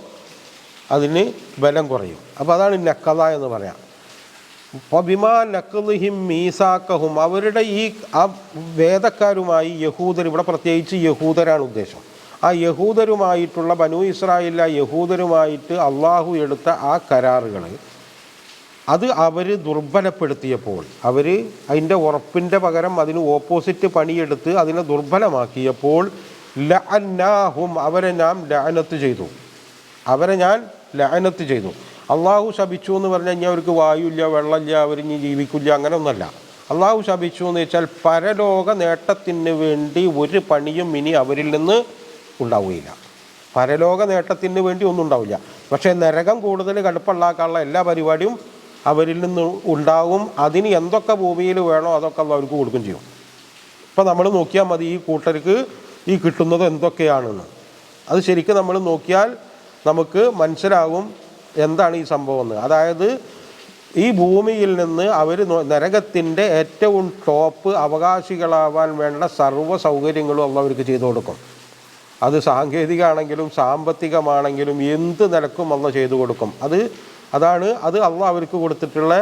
അതിന് ബലം കുറയും. അപ്പോൾ അതാണ് നഖള എന്ന് പറയാം. ബിമാ നഖ്ളിഹിം മീസാക്കഹും, അവരുടെ ഈ ആ വേദക്കാരുമായി യഹൂദർ, ഇവിടെ പ്രത്യേകിച്ച് യഹൂദരാണ് ഉദ്ദേശം. ആ യഹൂദരുമായിട്ടുള്ള ബനൂ ഇസ്രായേൽ, ആ യഹൂദരുമായിട്ട് അള്ളാഹു എടുത്ത ആ കരാറുകൾ അത് അവർ ദുർബലപ്പെടുത്തിയപ്പോൾ, അവർ അതിൻ്റെ ഉറപ്പിൻ്റെ പകരം അതിന് ഓപ്പോസിറ്റ് പണിയെടുത്ത് അതിനെ ദുർബലമാക്കിയപ്പോൾ ലഅന്നാഹും, അവരെ ഞാൻ ലഅനത്ത് ചെയ്തു. അള്ളാഹു ശപിച്ചു എന്ന് പറഞ്ഞു കഴിഞ്ഞാൽ അവർക്ക് വായുമില്ല, വെള്ളമില്ല, അവരിനി ജീവിക്കില്ല, അങ്ങനെ ഒന്നല്ല. അള്ളാഹു ശപിച്ചു എന്ന് വെച്ചാൽ പരലോക നേട്ടത്തിന് വേണ്ടി ഒരു പണിയും ഇനി അവരിൽ നിന്ന് ഉണ്ടാവുകയില്ല. പരലോക നേട്ടത്തിന് വേണ്ടി ഒന്നും ഉണ്ടാവില്ല. പക്ഷേ നരകം കൂടുതൽ കടുപ്പുണ്ടാക്കാനുള്ള എല്ലാ പരിപാടിയും അവരിൽ നിന്ന് ഉണ്ടാവും. അതിന് എന്തൊക്കെ ഭൂമിയിൽ വേണോ അതൊക്കെ അവർക്ക് കൊടുക്കുകയും ചെയ്യും. ഇപ്പോൾ നമ്മൾ നോക്കിയാൽ മതി ഈ കൂട്ടർക്ക് ഈ കിട്ടുന്നത് എന്തൊക്കെയാണെന്ന്. അത് ശരിക്കും നമ്മൾ നോക്കിയാൽ നമുക്ക് മനസ്സിലാകും എന്താണ് ഈ സംഭവം എന്ന്. അതായത് ഈ ഭൂമിയിൽ നിന്ന് അവർ നരകത്തിൻ്റെ ഏറ്റവും ടോപ്പ് അവകാശികളാവാൻ വേണ്ട സർവ്വ സൗകര്യങ്ങളും അവർക്ക് ചെയ്തു കൊടുക്കും. അത് സാങ്കേതികമാണെങ്കിലും സാമ്പത്തികമാണെങ്കിലും എന്ത് നിലക്കും അള്ള ചെയ്തു കൊടുക്കും. അതാണ് അള്ള അവർക്ക് കൊടുത്തിട്ടുള്ള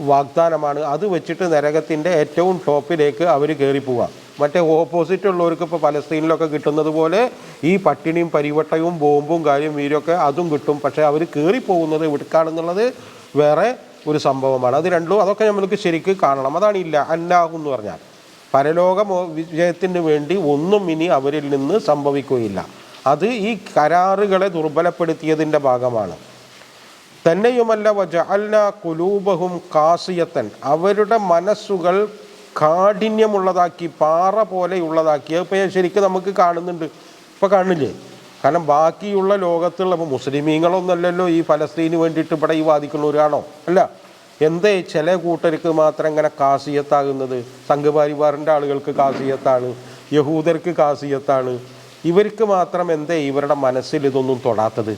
വാഗ്ദാനമാണ്. അത് വെച്ചിട്ട് നരകത്തിൻ്റെ ഏറ്റവും ടോപ്പിലേക്ക് അവർ കയറിപ്പോവാം. മറ്റേ ഓപ്പോസിറ്റ് ഉള്ളവർക്ക് ഇപ്പോൾ പലസ്തീനിലൊക്കെ കിട്ടുന്നത് പോലെ ഈ പട്ടിണിയും പരിവട്ടയും ബോംബും കാര്യം വീരൊക്കെ അതും കിട്ടും. പക്ഷേ അവർ കയറിപ്പോകുന്നത് എവിടേക്കാണെന്നുള്ളത് വേറെ ഒരു സംഭവമാണ്. അത് രണ്ടും അതൊക്കെ നമ്മൾക്ക് ശരിക്ക് കാണണം. അതാണ് ഇല്ല അല്ലാഹു എന്ന് പറഞ്ഞാൽ പരലോക വിജയത്തിന് വേണ്ടി ഒന്നും ഇനി അവരിൽ നിന്ന് സംഭവിക്കുകയില്ല. അത് ഈ കരാറുകളെ ദുർബലപ്പെടുത്തിയതിൻ്റെ ഭാഗമാണ്. തന്നെയുമല്ല വജഅൽനാ ഖുലൂബഹും ഖാസിയത്തൻ, അവരുടെ മനസ്സുകൾ കാഠിന്യമുള്ളതാക്കി, പാറ പോലെയുള്ളതാക്കി. ഇപ്പോൾ ശരിക്കും നമുക്ക് കാണുന്നുണ്ട്, ഇപ്പോൾ കാണില്ലേ? കാരണം ബാക്കിയുള്ള ലോകത്തുള്ള ഇപ്പോൾ മുസ്ലിമീങ്ങളൊന്നുമല്ലല്ലോ ഈ ഫലസ്തീന് വേണ്ടിയിട്ട് ഇവിടെ ഈ വാദിക്കുന്നവരാണോ? അല്ല. എന്തേ ചില കൂട്ടർക്ക് മാത്രം ഇങ്ങനെ കാസിയത്താകുന്നത്? സംഘപരിവാറിൻ്റെ ആളുകൾക്ക് കാസിയത്താണ്, യഹൂദർക്ക് കാസിയത്താണ്. ഇവർക്ക് മാത്രം എന്തേ ഇവരുടെ മനസ്സിൽ ഇതൊന്നും തൊടാത്തത്?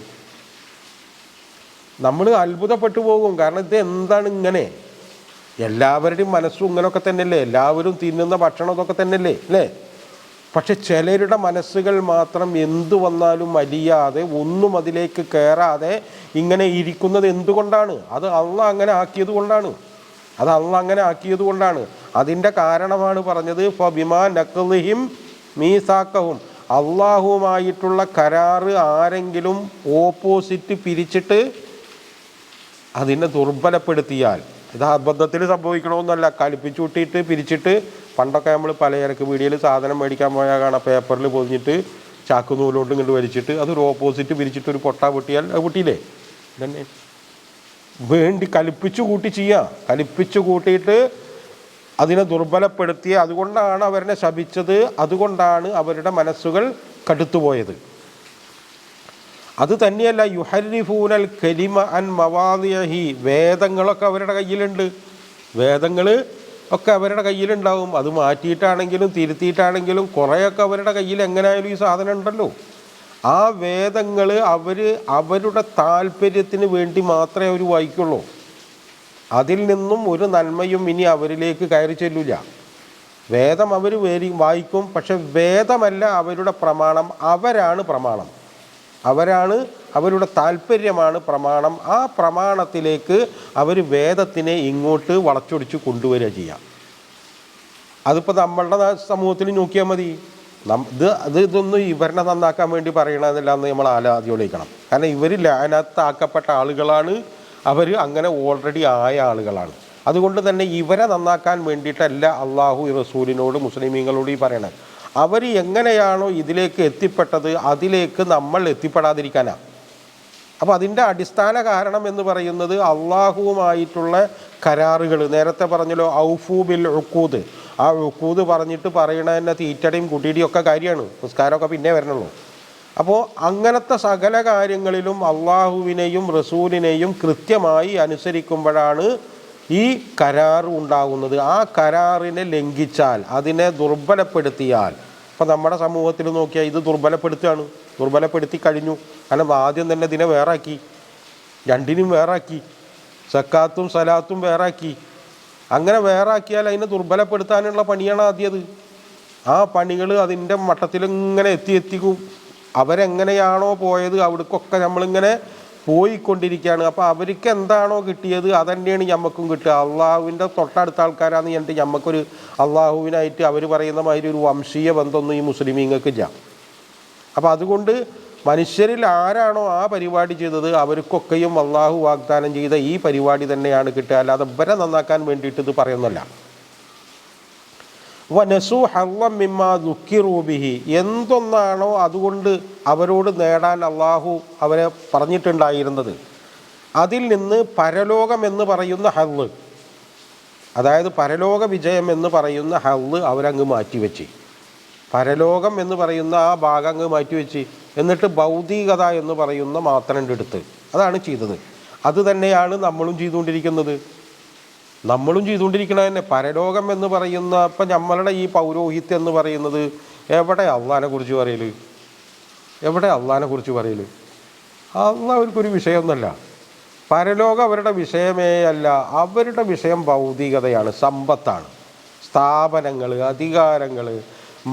നമ്മൾ അത്ഭുതപ്പെട്ടു പോകും. കാരണം ഇത് എന്താണ് ഇങ്ങനെ? എല്ലാവരുടെയും മനസ്സും ഇങ്ങനെയൊക്കെ തന്നെയല്ലേ? എല്ലാവരും തിന്നുന്ന ഭക്ഷണം ഇതൊക്കെ തന്നെയല്ലേ അല്ലേ? പക്ഷെ ചിലരുടെ മനസ്സുകൾ മാത്രം എന്തു വന്നാലും അലിയാതെ ഒന്നും അതിലേക്ക് കയറാതെ ഇങ്ങനെ ഇരിക്കുന്നത് എന്തുകൊണ്ടാണ്? അത് അള്ള അങ്ങനെ ആക്കിയത് കൊണ്ടാണ്. അതിൻ്റെ കാരണമാണ് പറഞ്ഞത് ഫബിമാ നഖ്ളിഹിം മീസാക്കഹും, അള്ളാഹുവുമായിട്ടുള്ള കരാറ് ആരെങ്കിലും ഓപ്പോസിറ്റ് പിരിച്ചിട്ട് അതിനെ ദുർബലപ്പെടുത്തിയാൽ, ഇത് അബദ്ധത്തിൽ സംഭവിക്കണമെന്നല്ല, കലിപ്പിച്ചു കൂട്ടിയിട്ട് പിരിച്ചിട്ട്. പണ്ടൊക്കെ നമ്മൾ പലചരക്ക് പീടികയിൽ സാധനം മേടിക്കാൻ പോയാൽ കാണാം, പേപ്പറിൽ പൊതിഞ്ഞിട്ട് ചാക്ക് നൂലുകൊണ്ട് ഇങ്ങോട്ട് വലിച്ചിട്ട് അതൊരു ഓപ്പോസിറ്റ് പിരിച്ചിട്ട് ഒരു പൊട്ട പൊട്ടിയാൽ അത് പൊട്ടിയില്ലേ? തന്നെ വേണ്ടി കലിപ്പിച്ചു കൂട്ടിയിട്ട് അതിനെ ദുർബലപ്പെടുത്തി. അതുകൊണ്ടാണ് അവരെ ശപിച്ചത്, അതുകൊണ്ടാണ് അവരുടെ മനസ്സുകൾ കടുത്തുപോയത്. അത് തന്നെയല്ല യുഹരിഫൂനൽ കലിമ അൻ മവാദിഹി, വേദങ്ങളൊക്കെ അവരുടെ കയ്യിലുണ്ട്. വേദങ്ങൾ ഒക്കെ അവരുടെ കയ്യിലുണ്ടാവും. അത് മാറ്റിയിട്ടാണെങ്കിലും തിരുത്തിയിട്ടാണെങ്കിലും കുറേയൊക്കെ അവരുടെ കയ്യിൽ എങ്ങനെയായാലും ഈ സാധനം ഉണ്ടല്ലോ. ആ വേദങ്ങൾ അവരുടെ താല്പര്യത്തിന് വേണ്ടി മാത്രമേ അവർ വായിക്കുള്ളൂ. അതിൽ നിന്നും ഒരു നന്മയും ഇനി അവരിലേക്ക് കയറി ചെല്ലില്ല. വേദം അവർ വായിക്കും, പക്ഷെ വേദമല്ല അവരുടെ പ്രമാണം. അവരുടെ താല്പര്യമാണ് പ്രമാണം. ആ പ്രമാണത്തിലേക്ക് അവർ വേദത്തിനെ ഇങ്ങോട്ട് വളച്ചൊടിച്ച് കൊണ്ടുവരിക ചെയ്യുക. അതിപ്പോൾ നമ്മളുടെ സമൂഹത്തിൽ നോക്കിയാൽ മതി. ഇതൊന്നും ഇവരെ നന്നാക്കാൻ വേണ്ടി പറയണതല്ല എന്ന് നമ്മൾ ആലോചിക്കണം. കാരണം ഇവർ ലഅനത്താക്കപ്പെട്ട ആളുകളാണ്, അവർ അങ്ങനെ ഓൾറെഡി ആയ ആളുകളാണ്. അതുകൊണ്ട് തന്നെ ഇവരെ നന്നാക്കാൻ വേണ്ടിയിട്ടല്ല അള്ളാഹു റസൂലിനോട് മുസ്ലിമീങ്ങളോട് ഈ പറയണത്. അവർ എങ്ങനെയാണോ ഇതിലേക്ക് എത്തിപ്പെട്ടത് അതിലേക്ക് നമ്മൾ എത്തിപ്പെടാതിരിക്കാനാണ്. അപ്പോൾ അതിൻ്റെ അടിസ്ഥാന കാരണം എന്ന് പറയുന്നത് അള്ളാഹുവുമായിട്ടുള്ള കരാറുകൾ. നേരത്തെ പറഞ്ഞല്ലോ ഔഫു ബിൽ ഉഖൂദ്. ആ ഉഖൂദ് പറഞ്ഞിട്ട് പറയണ തന്നെ തീറ്റടയും കുട്ടിയുടെയും ഒക്കെ കാര്യമാണ്. നിസ്കാരമൊക്കെ പിന്നെ വരണുള്ളൂ. അപ്പോൾ അങ്ങനത്തെ സകല കാര്യങ്ങളിലും അള്ളാഹുവിനെയും റസൂലിനെയും കൃത്യമായി അനുസരിക്കുമ്പോഴാണ് ഈ കരാർ ഉണ്ടാകുന്നത്. ആ കരാറിനെ ലംഘിച്ചാൽ, അതിനെ ദുർബലപ്പെടുത്തിയാൽ, ഇപ്പം നമ്മുടെ സമൂഹത്തിൽ നോക്കിയാൽ ഇത് ദുർബലപ്പെടുത്തുകയാണ്. ദുർബലപ്പെടുത്തി കഴിഞ്ഞു. കാരണം ആദ്യം തന്നെ ഇതിനെ വേറാക്കി, രണ്ടിനും വേറാക്കി, സക്കാത്തും സലാത്തും വേറാക്കി. അങ്ങനെ വേറാക്കിയാൽ അതിനെ ദുർബലപ്പെടുത്താനുള്ള പണിയാണ് ആദ്യത്. ആ പണികൾ അതിൻ്റെ മട്ടത്തിലിങ്ങനെ എത്തിക്കും. അവരെങ്ങനെയാണോ പോയത് അവിടേക്കൊക്കെ നമ്മളിങ്ങനെ പോയിക്കൊണ്ടിരിക്കുകയാണ്. അപ്പോൾ അവർക്ക് എന്താണോ കിട്ടിയത് അതന്നെയാണ് ഞമ്മക്കും കിട്ടുക. അള്ളാഹുവിൻ്റെ തൊട്ടടുത്ത ആൾക്കാരാന്ന് പറഞ്ഞിട്ട് ഞമ്മക്കൊരു അള്ളാഹുവിനായിട്ട് അവർ പറയുന്ന മാതിരി ഒരു വംശീയ ബന്ധമൊന്നും ഈ മുസ്ലിമീങ്ങൾക്ക് ഇല്ല. അപ്പോൾ അതുകൊണ്ട് മനുഷ്യരിൽ ആരാണോ ആ പരിപാടി ചെയ്തത് അവർക്കൊക്കെയും അള്ളാഹു വാഗ്ദാനം ചെയ്ത ഈ പരിപാടി തന്നെയാണ് കിട്ടുക. അല്ലാതെ ഇവരെ നന്നാക്കാൻ വേണ്ടിയിട്ട് ഇത് പറയുന്നല്ല. വനസു ഹള്ളം മിമ്മാ ദുഃഖിറൂബിഹി, എന്തൊന്നാണോ അതുകൊണ്ട് അവരോട് നേടാൻ അള്ളാഹു അവരെ പറഞ്ഞിട്ടുണ്ടായിരുന്നത്, അതിൽ നിന്ന് പരലോകം എന്ന് പറയുന്ന ഹള്ള്, അതായത് പരലോക വിജയം എന്ന് പറയുന്ന ഹള്ള് അവരങ്ങ് മാറ്റിവെച്ച്, പരലോകം എന്ന് പറയുന്ന ആ ഭാഗം അങ്ങ് മാറ്റിവെച്ച്, എന്നിട്ട് ഭൗതികത എന്ന് പറയുന്ന മാത്രം എടുത്ത് അതാണ് ചെയ്തത്. അത് തന്നെയാണ് നമ്മളും ചെയ്തുകൊണ്ടിരിക്കുന്നത്. തന്നെ പരലോകം എന്ന് പറയുന്ന, ഇപ്പം നമ്മളുടെ ഈ പൗരോഹിത്യം എന്ന് പറയുന്നത് എവിടെ അള്ളാഹിനെ കുറിച്ച് പറയല്? എവിടെ അള്ളാഹിനെ കുറിച്ച് പറയല്? അള്ളാഹ് അവർക്കൊരു വിഷയമൊന്നുമല്ല. പരലോകം അവരുടെ വിഷയമേ അല്ല. അവരുടെ വിഷയം ഭൗതികതയാണ്, സമ്പത്താണ്, സ്ഥാപനങ്ങൾ, അധികാരങ്ങൾ,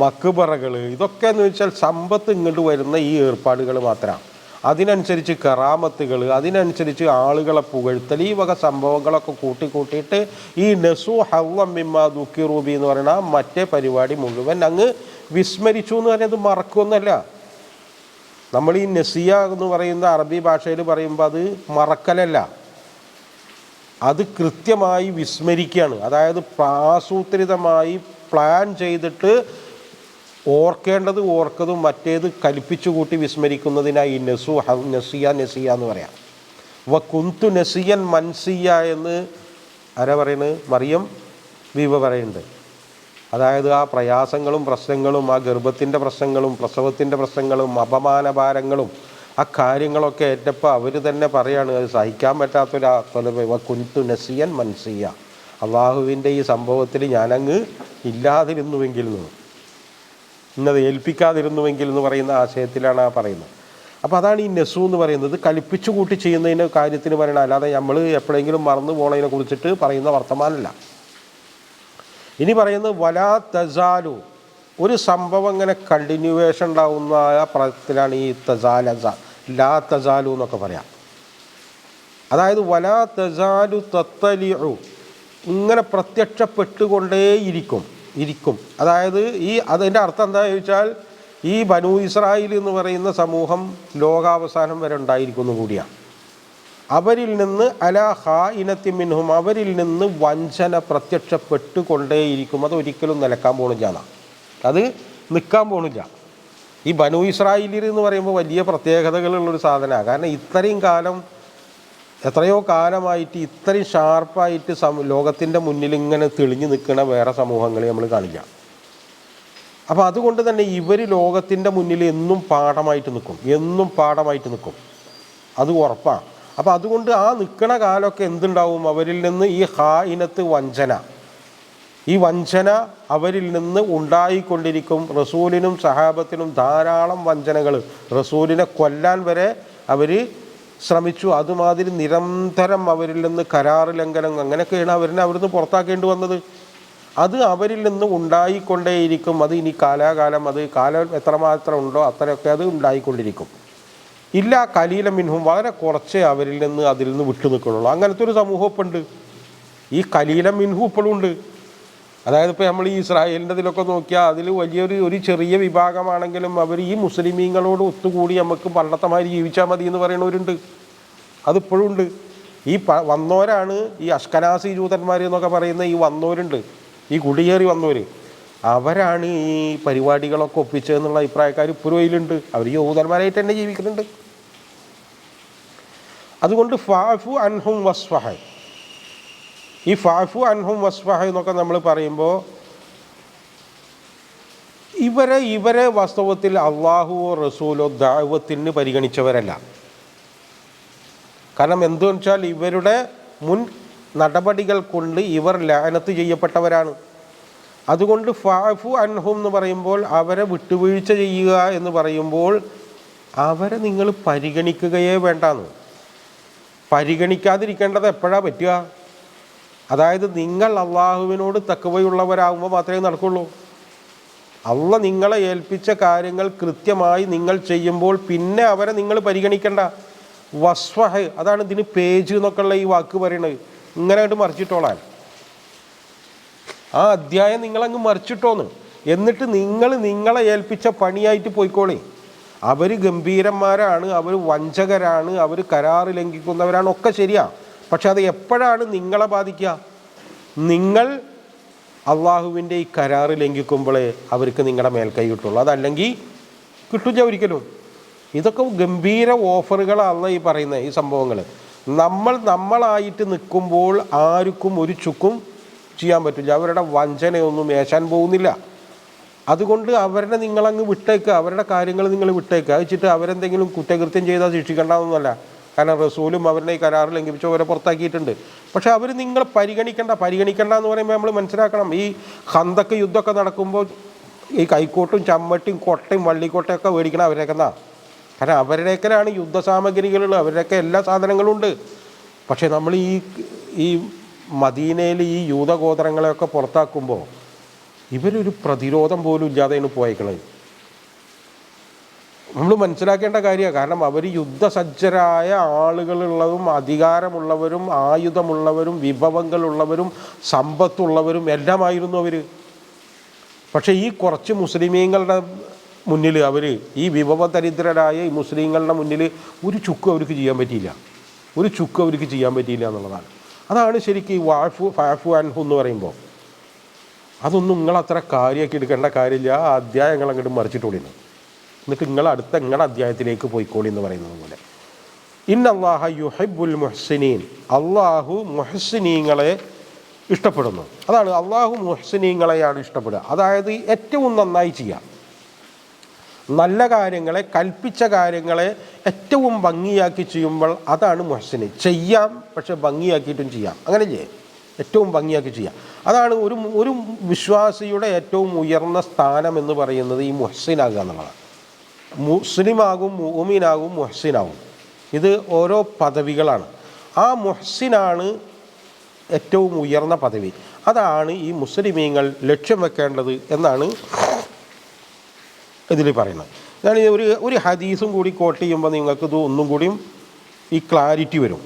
മക്ബറകൾ. ഇതൊക്കെ എന്ന് വെച്ചാൽ സമ്പത്ത് ഇങ്ങോട്ട് വരുന്ന ഈ ഏർപ്പാടുകൾ മാത്രമാണ്. അതിനനുസരിച്ച് കറാമത്തുകൾ, അതിനനുസരിച്ച് ആളുകളെ പുകഴ്ത്തൽ, ഈ വക സംഭവങ്ങളൊക്കെ കൂട്ടിയിട്ട് ഈ നസു ഹവ്വം മിമ്മാ ദുഃഖിറൂബി എന്ന് പറയുന്ന മറ്റേ പരിപാടി മുഴുവൻ അങ്ങ് വിസ്മരിച്ചു എന്ന് പറഞ്ഞത് മറക്കൊന്നുമല്ല. നമ്മൾ ഈ നസിയ എന്ന് പറയുന്ന അറബി ഭാഷയിൽ പറയുമ്പോൾ അത് മറക്കലല്ല, അത് കൃത്യമായി വിസ്മരിക്കുകയാണ്. അതായത് ആസൂത്രിതമായി പ്ലാൻ ചെയ്തിട്ട് ഓർക്കേണ്ടത് ഓർക്കതും മറ്റേത് കൽപ്പിച്ചു കൂട്ടി വിസ്മരിക്കുന്നതിനായി നസിയ എന്ന് പറയാം. കുന്തു നസിയൻ മൻസിയ എന്ന് ആരാ പറയുന്നത്? മറിയം ബീവി പറയുന്നുണ്ട്. അതായത് ആ പ്രയാസങ്ങളും പ്രശ്നങ്ങളും, ആ ഗർഭത്തിൻ്റെ പ്രശ്നങ്ങളും പ്രസവത്തിൻ്റെ പ്രശ്നങ്ങളും അപമാനഭാരങ്ങളും ആ കാര്യങ്ങളൊക്കെ ഏറ്റപ്പോൾ അവർ തന്നെ പറയാണ്, അത് സഹിക്കാൻ കുന്തു നസിയൻ മൻസിയ, അള്ളാഹുവിൻ്റെ ഈ സംഭവത്തിൽ ഞാനങ്ങ് ഇല്ലാതിരുന്നുവെങ്കിൽ, ഇന്നത് ഏൽപ്പിക്കാതിരുന്നുവെങ്കിൽ എന്ന് പറയുന്ന ആശയത്തിലാണ് ആ പറയുന്നത്. അപ്പോൾ അതാണ് ഈ നസു എന്ന് പറയുന്നത്, കൽപ്പിച്ചു കൂട്ടി ചെയ്യുന്നതിൻ്റെ കാര്യത്തിന് പറയണം. അല്ലാതെ നമ്മൾ എപ്പോഴെങ്കിലും മറന്നു പോണതിനെ കുറിച്ചിട്ട് പറയുന്ന വർത്തമാനമല്ല. ഇനി പറയുന്നത് വലാ തസാലു, ഒരു സംഭവം ഇങ്ങനെ കണ്ടിന്യൂവേഷൻ ഉണ്ടാവുന്ന പദത്തിലാണ് ഈ ലാ തസാലു എന്നൊക്കെ പറയാം. അതായത് വലാ തസാലു തത്തലിഉ, ഇങ്ങനെ പ്രത്യക്ഷപ്പെട്ടുകൊണ്ടേയിരിക്കും. അതായത് അതിൻ്റെ അർത്ഥം എന്താ ചോദിച്ചാൽ, ഈ ബനൂ ഇസ്രായേൽ എന്ന് പറയുന്ന സമൂഹം ലോകാവസാനം വരെ ഉണ്ടായിരിക്കുന്നു കൂടിയാണ്. അവരിൽ നിന്ന് അലാ ഖായിനത്തി മിൻഹും, അവരിൽ നിന്ന് വഞ്ചന പ്രത്യക്ഷപ്പെട്ടുകൊണ്ടേയിരിക്കും. അത് ഒരിക്കലും നിലക്കാൻ പോണില്ല, അത് നിൽക്കാൻ പോണില്ല. ഈ ബനൂ ഇസ്രായേലിയർ എന്ന് പറയുമ്പോൾ വലിയ പ്രത്യേകതകളുള്ളൊരു സാധനമാണ്. കാരണം ഇത്രയും കാലം, എത്രയോ കാലമായിട്ട് ഇത്രയും ഷാർപ്പായിട്ട് ലോകത്തിൻ്റെ മുന്നിൽ ഇങ്ങനെ തെളിഞ്ഞു നിൽക്കുന്ന വേറെ സമൂഹങ്ങൾ നമ്മൾ കാണില്ല. അപ്പോൾ അതുകൊണ്ട് തന്നെ ഇവർ ലോകത്തിൻ്റെ മുന്നിൽ എന്നും പാഠമായിട്ട് നിൽക്കും, അത് ഉറപ്പാണ്. അപ്പോൾ അതുകൊണ്ട് ആ നിൽക്കണ കാലമൊക്കെ എന്തുണ്ടാവും? അവരിൽ നിന്ന് ഈ ഖായിനത്ത് ഈ വഞ്ചന അവരിൽ നിന്ന് ഉണ്ടായിക്കൊണ്ടിരിക്കും. റസൂലിനും സഹാബത്തിനും ധാരാളം വഞ്ചനകൾ, റസൂലിനെ കൊല്ലാൻ വരെ അവർ ശ്രമിച്ചു. അതുമാതിരി നിരന്തരം അവരിൽ നിന്ന് കരാറ് ലംഘനം, അങ്ങനെയൊക്കെയാണ് അവിടുന്ന് പുറത്താക്കേണ്ടി വന്നത്. അത് അവരിൽ നിന്ന് ഉണ്ടായിക്കൊണ്ടേയിരിക്കും. അത് ഇനി കാലാകാലം, അത് കാലം എത്രമാത്രം ഉണ്ടോ അത്രയൊക്കെ അത് ഉണ്ടായിക്കൊണ്ടിരിക്കും. ഇല്ല കലീല മിൻഹും, വളരെ കുറച്ചേ അതിൽ നിന്ന് വിട്ടു നിൽക്കണുള്ളൂ. അങ്ങനത്തെ ഒരു സമൂഹം ഇപ്പം ഉണ്ട്. ഈ കലീല മിൻഹു ഇപ്പോഴും ഉണ്ട്. അതായത് ഇപ്പോൾ നമ്മൾ ഈ ഇസ്രായേലിൻ്റെ ഇതിലൊക്കെ നോക്കിയാൽ അതിൽ ഒരു ചെറിയ വിഭാഗമാണെങ്കിലും അവർ ഈ മുസ്ലിമീങ്ങളോട് ഒത്തുകൂടി നമുക്ക് പണ്ടത്തെ മാതിരി ജീവിച്ചാൽ മതി എന്ന് പറയുന്നവരുണ്ട്. അതിപ്പോഴും ഉണ്ട്. ഈ വന്നവരാണ് ഈ അഷ്കനാസി ജൂതന്മാർ എന്നൊക്കെ പറയുന്ന ഈ വന്നവരുണ്ട്, ഈ കുടിയേറി വന്നവർ, അവരാണ് ഈ പരിപാടികളൊക്കെ ഒപ്പിച്ചതെന്നുള്ള അഭിപ്രായക്കാർ ഇപ്പോഴും അതിലുണ്ട്. അവർ യഹൂദന്മാരായിട്ട് തന്നെ ജീവിക്കുന്നുണ്ട്. അതുകൊണ്ട് ഫഅഫു അൻഹും വസ്ഫഹ, ഈ ഫഅഫു അൻഹും വസ്ഫഹ എന്നൊക്കെ നമ്മൾ പറയുമ്പോൾ ഇവരെ വാസ്തവത്തിൽ അള്ളാഹുവോ റസൂലോ ദഅവത്തിന് പരിഗണിച്ചവരല്ല. കാരണം എന്തെന്ന് വെച്ചാൽ ഇവരുടെ മുൻ നടപടികൾ കൊണ്ട് ഇവർ ലഅനത്ത് ചെയ്യപ്പെട്ടവരാണ്. അതുകൊണ്ട് ഫഅഫു അൻഹും എന്ന് പറയുമ്പോൾ അവരെ വിട്ടുവീഴ്ച ചെയ്യുക എന്ന് പറയുമ്പോൾ അവരെ നിങ്ങൾ പരിഗണിക്കുകയേ വേണ്ടാന്ന്. പരിഗണിക്കാതിരിക്കേണ്ടത് എപ്പോഴാണ് പറ്റുക? അതായത് നിങ്ങൾ അള്ളാഹുവിനോട് തഖ്വയുള്ളവരാകുമ്പോൾ മാത്രമേ നടക്കുള്ളൂ. അള്ളാഹ് നിങ്ങളെ ഏൽപ്പിച്ച കാര്യങ്ങൾ കൃത്യമായി നിങ്ങൾ ചെയ്യുമ്പോൾ പിന്നെ അവരെ നിങ്ങൾ പരിഗണിക്കേണ്ട. വസ്ഫഹ്, അതാണ് ഇതിന് പേജ് എന്നൊക്കെയുള്ള ഈ വാക്ക് പറയണത്. ഇങ്ങനെ ആയിട്ട് മറിച്ചിട്ടോളാൻ, ആ അധ്യായം നിങ്ങളങ്ങ് മറിച്ചിട്ടോന്ന്, എന്നിട്ട് നിങ്ങളെ ഏൽപ്പിച്ച പണിയായിട്ട് പോയിക്കോളേ. അവർ ഗംഭീരന്മാരാണ്, അവർ വഞ്ചകരാണ്, അവർ കരാറ് ലംഘിക്കുന്നവരാണ്, ഒക്കെ ശരിയാ. പക്ഷെ അത് എപ്പോഴാണ് നിങ്ങളെ ബാധിക്കുക? നിങ്ങൾ അള്ളാഹുവിൻ്റെ ഈ കരാറ് ലംഘിക്കുമ്പോഴേ അവർക്ക് നിങ്ങളുടെ മേൽക്കൈ കിട്ടുള്ളൂ. അതല്ലെങ്കിൽ കിട്ടില്ല ഒരിക്കലും. ഇതൊക്കെ ഗംഭീര ഓഫറുകളാണ് ഈ പറയുന്ന ഈ സംഭവങ്ങൾ. നമ്മളായിട്ട് നിൽക്കുമ്പോൾ ആർക്കും ഒരു ചുക്കും ചെയ്യാൻ പറ്റില്ല. അവരുടെ വഞ്ചനയൊന്നും ഏശാൻ പോകുന്നില്ല. അതുകൊണ്ട് അവരുടെ നിങ്ങളങ്ങ് വിട്ടേക്കുക, അവരുടെ കാര്യങ്ങൾ നിങ്ങൾ വിട്ടേക്കുക. വെച്ചിട്ട് അവരെന്തെങ്കിലും കുറ്റകൃത്യം ചെയ്താൽ ശിക്ഷിക്കേണ്ടതൊന്നുമല്ല. കാരണം റസൂലും അവരുടെ ഈ കരാറ് ലംഘിപ്പിച്ച് അവരെ പുറത്താക്കിയിട്ടുണ്ട്. പക്ഷെ അവർ നിങ്ങൾ പരിഗണിക്കേണ്ട എന്ന് പറയുമ്പോൾ നമ്മൾ മനസ്സിലാക്കണം, ഈ ഖന്തക്ക് യുദ്ധമൊക്കെ നടക്കുമ്പോൾ ഈ കൈക്കോട്ടും ചമ്മട്ടിയും കൊട്ടയും വള്ളിക്കോട്ടയൊക്കെ മേടിക്കണം അവരൊക്കെ എന്നാ. കാരണം അവരുടെയൊക്കെയാണ് യുദ്ധസാമഗ്രികളുള്ളത്, അവരുടെയൊക്കെ എല്ലാ സാധനങ്ങളും ഉണ്ട്. പക്ഷേ നമ്മൾ ഈ മദീനയിൽ ഈ യൂതഗോത്രങ്ങളെയൊക്കെ പുറത്താക്കുമ്പോൾ ഇവരൊരു പ്രതിരോധം പോലും ഇല്ലാതെയാണ് പോയേക്കണത്. നമ്മൾ മനസ്സിലാക്കേണ്ട കാര്യമാണ്. കാരണം അവർ യുദ്ധസജ്ജരായ ആളുകളുള്ളതും അധികാരമുള്ളവരും ആയുധമുള്ളവരും വിഭവങ്ങളുള്ളവരും സമ്പത്തുള്ളവരും എല്ലാമായിരുന്നു അവർ. പക്ഷേ ഈ കുറച്ച് മുസ്ലിമീങ്ങളുടെ മുന്നിൽ ഈ വിഭവദരിദ്രരായ ഈ മുസ്ലിങ്ങളുടെ മുന്നിൽ ഒരു ചുക്ക് അവർക്ക് ചെയ്യാൻ പറ്റിയില്ല എന്നുള്ളതാണ്. അതാണ് ശരിക്കും ഈ ഫഅഫു അൻഹു എന്ന് പറയുമ്പോൾ. അതൊന്നും നിങ്ങളത്ര കാര്യമാക്കി എടുക്കേണ്ട കാര്യമില്ല. ആ അധ്യായങ്ങൾ അങ്ങോട്ട് മറിച്ചിട്ടോളിന്ന്, എന്നിട്ട് നിങ്ങളുടെ അധ്യായത്തിലേക്ക് പോയിക്കോളി എന്ന് പറയുന്നത് പോലെ. ഇന്നല്ലാഹ യുഹിബ്ബുൽ മുഹ്സിനീൻ, അള്ളാഹു മുഹ്സിനീങ്ങളെ ഇഷ്ടപ്പെടുന്നു. അതാണ് അള്ളാഹു മുഹ്സിനീങ്ങളെയാണ് ഇഷ്ടപ്പെടുക. അതായത് ഏറ്റവും നന്നായി ചെയ്യാം, നല്ല കാര്യങ്ങളെ, കൽപ്പിച്ച കാര്യങ്ങളെ ഏറ്റവും ഭംഗിയാക്കി ചെയ്യുമ്പോൾ അതാണ് മുഹ്സിന്. ചെയ്യാം, പക്ഷെ ഭംഗിയാക്കിയിട്ടും ചെയ്യാം. അങ്ങനെ ഏറ്റവും ഭംഗിയാക്കി ചെയ്യാം. അതാണ് ഒരു വിശ്വാസിയുടെ ഏറ്റവും ഉയർന്ന സ്ഥാനം എന്ന് പറയുന്നത് ഈ മുഹ്സിനാകുക എന്നുള്ളതാണ്. മുസ്ലിമാകും, മുഅ്മിനാകും, മുഹ്സിനാകും. ഇത് ഓരോ പദവികളാണ്. ആ മുഹ്സിനാണ് ഏറ്റവും ഉയർന്ന പദവി. അതാണ് ഈ മുസ്ലിമീങ്ങൾ ലക്ഷ്യം വെക്കേണ്ടത് എന്നാണ് ഇതിൽ പറയുന്നത്. ഞാൻ ഒരു ഹദീസും കൂടി കോട്ട് ചെയ്യുമ്പോൾ നിങ്ങൾക്ക് ഇത് ഒന്നും കൂടിയും ഈ ക്ലാരിറ്റി വരും.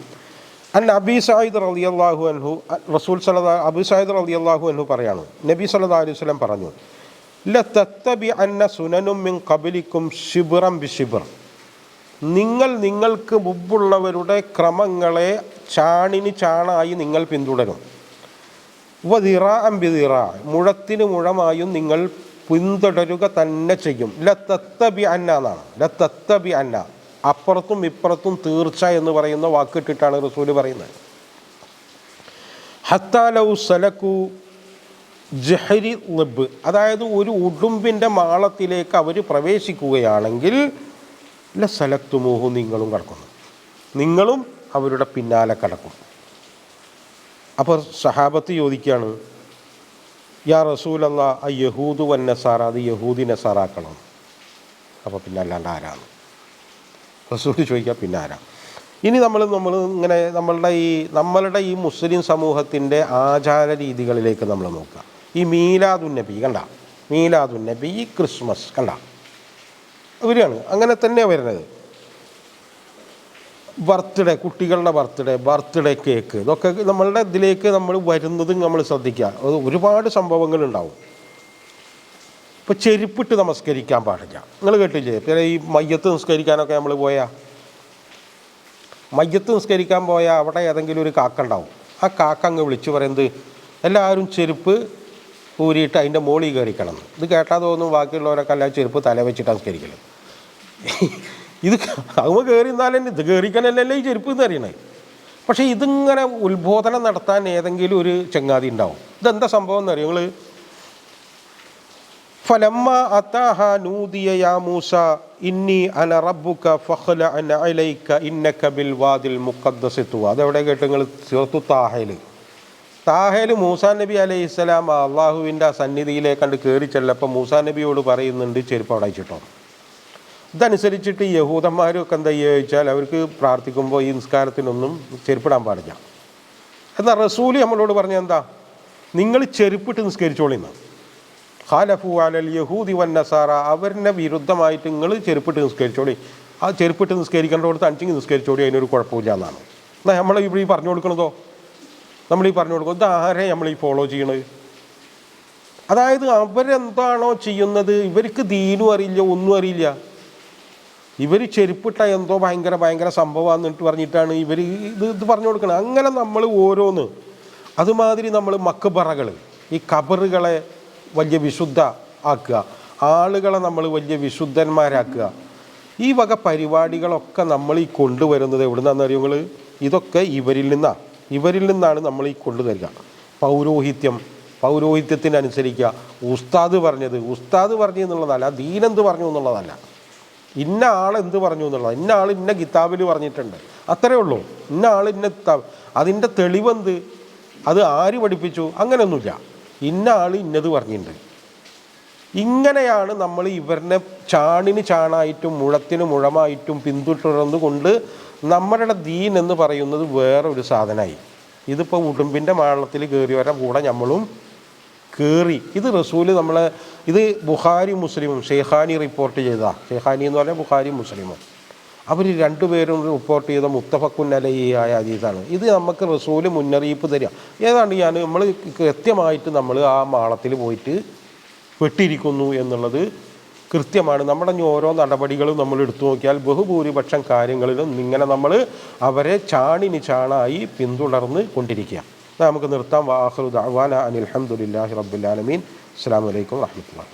അബീ സഈദ് റളിയല്ലാഹു അൻഹു, അബൂ സഈദ് റളിയല്ലാഹു അൻഹു പറയാണ്, നബി സല്ലല്ലാഹു അലൈഹി വസല്ലം പറഞ്ഞു, ലതത്തബിഅന്ന സുനനും മിൻ ഖബ്ലിക്കും ശിബ്റൻ ബിശിബ്ർ, നിങ്ങൾക്ക് മുമ്പുള്ളവരുടെ ക്രമങ്ങളെ ചാണിന് ചാണായി നിങ്ങൾ പിന്തുടരും. വദിറാഅൻ ബിദിറാ, മുഴത്തിന് മുഴമായും നിങ്ങൾ പിന്തുടരുക തന്നെ ചെയ്യും. ലതത്തബിഅന്ന എന്നാണ്, ലതത്തബിഅന്ന, അപ്പുറത്തും ഇപ്പുറത്തും തീർച്ച എന്ന് പറയുന്ന വാക്കിട്ടിട്ടാണ് റസൂല് പറയുന്നത്. ഹത്താ ലൗ സലകു ജഹരി ലബ്, അതായത് ഒരു ഉടുമ്പിൻ്റെ മാളത്തിലേക്ക് അവർ പ്രവേശിക്കുകയാണെങ്കിൽ ലസലക്തുമൂഹു, നിങ്ങളും കടക്കുന്നു, നിങ്ങളും അവരുടെ പിന്നാലെ കടക്കും. അപ്പോൾ സഹാബത്ത് ചോദിക്കുകയാണ്, യാ റസൂലല്ലാ യഹൂദു വന്നസാറ, അത് യഹൂദി നസാറാക്കണം. അപ്പോൾ പിന്നെ അല്ലാണ്ട് ആരാണ്? റസൂൽ ചോദിക്കുക, പിന്നെ ആരാ? ഇനി നമ്മൾ ഇങ്ങനെ നമ്മളുടെ ഈ മുസ്ലിം സമൂഹത്തിൻ്റെ ആചാര രീതികളിലേക്ക് നമ്മൾ നോക്കുക. ഈ മീലാദുന്നബി കണ്ട, മീലാദുന്നബി, ഈ ക്രിസ്മസ് കണ്ട, ഇവരാണ് അങ്ങനെ തന്നെ വരുന്നത്. ബർത്ത്ഡേ, കുട്ടികളുടെ ബർത്ത്ഡേ കേക്ക്, ഇതൊക്കെ നമ്മളുടെ ഇതിലേക്ക് നമ്മൾ വരുന്നതും നമ്മൾ ശ്രദ്ധിക്കുക. ഒരുപാട് സംഭവങ്ങളുണ്ടാവും. ഇപ്പോൾ ചെരുപ്പിട്ട് നമസ്കരിക്കാൻ പാടില്ല. നിങ്ങൾ കേട്ടില്ലേ? പിന്നെ ഈ മയ്യത്ത് നിസ്കരിക്കാനൊക്കെ നമ്മൾ മയ്യത്ത് നിസ്കരിക്കാൻ പോയാൽ അവിടെ ഏതെങ്കിലും ഒരു കാക്ക ഉണ്ടാവും. ആ കാക്ക അങ്ങ് വിളിച്ചു പറയുന്നത് എല്ലാവരും ചെരുപ്പ് ഊരിയിട്ട് അതിൻ്റെ മോളിൽ കയറിക്കണം. ഇത് കേട്ടാൽ തോന്നും ബാക്കിയുള്ളവരൊക്കെ എല്ലാം ചെരുപ്പ് തല വെച്ചിട്ട് നിസ്കരിക്കണം. ഇത് അങ്ങ് കയറി എന്നാലും ഇത് കയറിക്കാനല്ലല്ലോ ഈ ചെരുപ്പ് എന്ന് അറിയണേ. പക്ഷേ ഇതിങ്ങനെ ഉത്ബോധനം നടത്താൻ ഏതെങ്കിലും ഒരു ചങ്ങാതി ഉണ്ടാവും. ഇതെന്താ സംഭവം എന്നറിയോ നിങ്ങൾ? ഫലമ്മ അതാഹ നൂദിയ യാ മൂസ ഇന്നി അന റബ്ബുക ഫഖ്ല അൻ അലൈക ഇന്നക ബിൽ വാദിൽ മുഖദ്ദസി തുവ. അതെവിടെ കേട്ട് നിങ്ങൾ? സൂറത്തു താഹയിൽ മൂസാ നബി അലൈഹിസ്സലാം അള്ളാഹുവിൻ്റെ സന്നിധിയിലേക്ക് കണ്ട് കയറി ചെല്ലപ്പോൾ മൂസാ നബിയോട് പറയുന്നുണ്ട് ചെരുപ്പ് അവിടെ അയച്ചിട്ടോ. ഇതനുസരിച്ചിട്ട് യഹൂദന്മാരൊക്കെ എന്താ ചോദിച്ചാൽ അവർക്ക് പ്രാർത്ഥിക്കുമ്പോൾ ഈ നിസ്കാരത്തിനൊന്നും ചെരുപ്പിടാൻ പാടില്ല. എന്നാൽ റസൂല് നമ്മളോട് പറഞ്ഞ എന്താ? നിങ്ങൾ ചെരുപ്പിട്ട് നിസ്കരിച്ചോളിന്ന്. ഖാലഫു അലൽ യഹൂദി വൻ നസാറ, അവരുടെ വിരുദ്ധമായിട്ട് നിങ്ങൾ ചെരുപ്പിട്ട് നിസ്കരിച്ചോളി. ആ ചെരുപ്പിട്ട് നിസ്കരിക്കേണ്ടടുത്ത് അഞ്ചെങ്കിൽ നിസ്കരിച്ചോളി, അതിനൊരു കുഴപ്പമില്ല എന്നാണ്. എന്നാൽ നമ്മൾ ഇവിടെ ഈ പറഞ്ഞു കൊടുക്കണതോ? നമ്മളീ പറഞ്ഞു കൊടുക്കും. ഇത് ആരെ നമ്മൾ ഈ ഫോളോ ചെയ്യണത്? അതായത് അവരെന്താണോ ചെയ്യുന്നത് ഇവർക്ക് ദീനും അറിയില്ല, ഒന്നും അറിയില്ല. ഇവർ ചെരുപ്പിട്ട എന്തോ ഭയങ്കര സംഭവമാണെന്നിട്ട് പറഞ്ഞിട്ടാണ് ഇവർ ഇത് പറഞ്ഞു കൊടുക്കണം. അങ്ങനെ നമ്മൾ ഓരോന്ന് അതുമാതിരി നമ്മൾ മക്ബറകൾ, ഈ ഖബറുകളെ വലിയ വിശുദ്ധ ആക്കുക, ആളുകളെ നമ്മൾ വലിയ വിശുദ്ധന്മാരാക്കുക. ഈ വക പരിപാടികളൊക്കെ നമ്മൾ ഈ കൊണ്ടുവരുന്നത് എവിടെ നിന്നാണെന്ന് അറിയുങ്ങൾ? ഇതൊക്കെ ഇവരിൽ നിന്നാണ് നമ്മൾ ഈ കൊണ്ടുതരിക. പൗരോഹിത്യത്തിനനുസരിക്കുക. ഉസ്താദ് പറഞ്ഞു എന്നുള്ളതല്ല, ദീനെന്ത് പറഞ്ഞു എന്നുള്ളതല്ല, ഇന്ന ആളെന്ത് പറഞ്ഞു എന്നുള്ളത്. ഇന്ന ആൾ ഇന്ന കിതാബിൽ പറഞ്ഞിട്ടുണ്ട്, അത്രയേ ഉള്ളൂ. ഇന്ന ആൾ ഇന്ന കിതാബ്, അതിൻ്റെ തെളിവെന്ത്, അത് ആര് പഠിപ്പിച്ചു, അങ്ങനെയൊന്നുമില്ല. ഇന്ന ആൾ ഇന്നത് പറഞ്ഞിട്ടുണ്ട്. ഇങ്ങനെയാണ് നമ്മൾ ഇവരുടെ ചാണിന് ചാണായിട്ടും മുഴത്തിന് മുഴമായിട്ടും പിന്തുടർന്നു കൊണ്ട് നമ്മളുടെ ദീൻ എന്ന് പറയുന്നത് വേറൊരു സാധനമായി. ഇതിപ്പോൾ ഉടുമ്പിൻ്റെ മാളത്തിൽ കയറി വരാൻ കൂടെ നമ്മളും കയറി. ഇത് റസൂല് ഇത് ബുഖാരി മുസ്ലിമും ഷെയ്ഖാനി റിപ്പോർട്ട് ചെയ്ത, ഷെയ്ഖാനി എന്ന് പറഞ്ഞാൽ ബുഖാരി മുസ്ലിമും, അവർ രണ്ടുപേരും റിപ്പോർട്ട് ചെയ്ത മുത്തഫഖുൻ അലൈഹിയായ ഹദീസാണ്. ഇത് നമുക്ക് റസൂല് മുന്നറിയിപ്പ് തരിക. ഏതാണ്ട് നമ്മൾ കൃത്യമായിട്ട് നമ്മൾ ആ മാളത്തിൽ പോയിട്ട് പെട്ടിരിക്കുന്നു എന്നുള്ളത് കൃത്യമാണ്. നമ്മുടെ ഓരോ നടപടികളും നമ്മൾ എടുത്തു നോക്കിയാൽ ബഹുഭൂരിപക്ഷം കാര്യങ്ങളിലും ഇങ്ങനെ നമ്മൾ അവരെ ചാണിന് ചാണായി പിന്തുടർന്ന് കൊണ്ടിരിക്കുക. നമുക്ക് നിർത്താം. വാഖിറു ദഅ്വാനാ അനിൽ ഹംദുലില്ലാഹി റബ്ബിൽ ആലമീൻ. അസ്സലാമു അലൈക്കും വറഹ്മത്തുള്ളാഹി.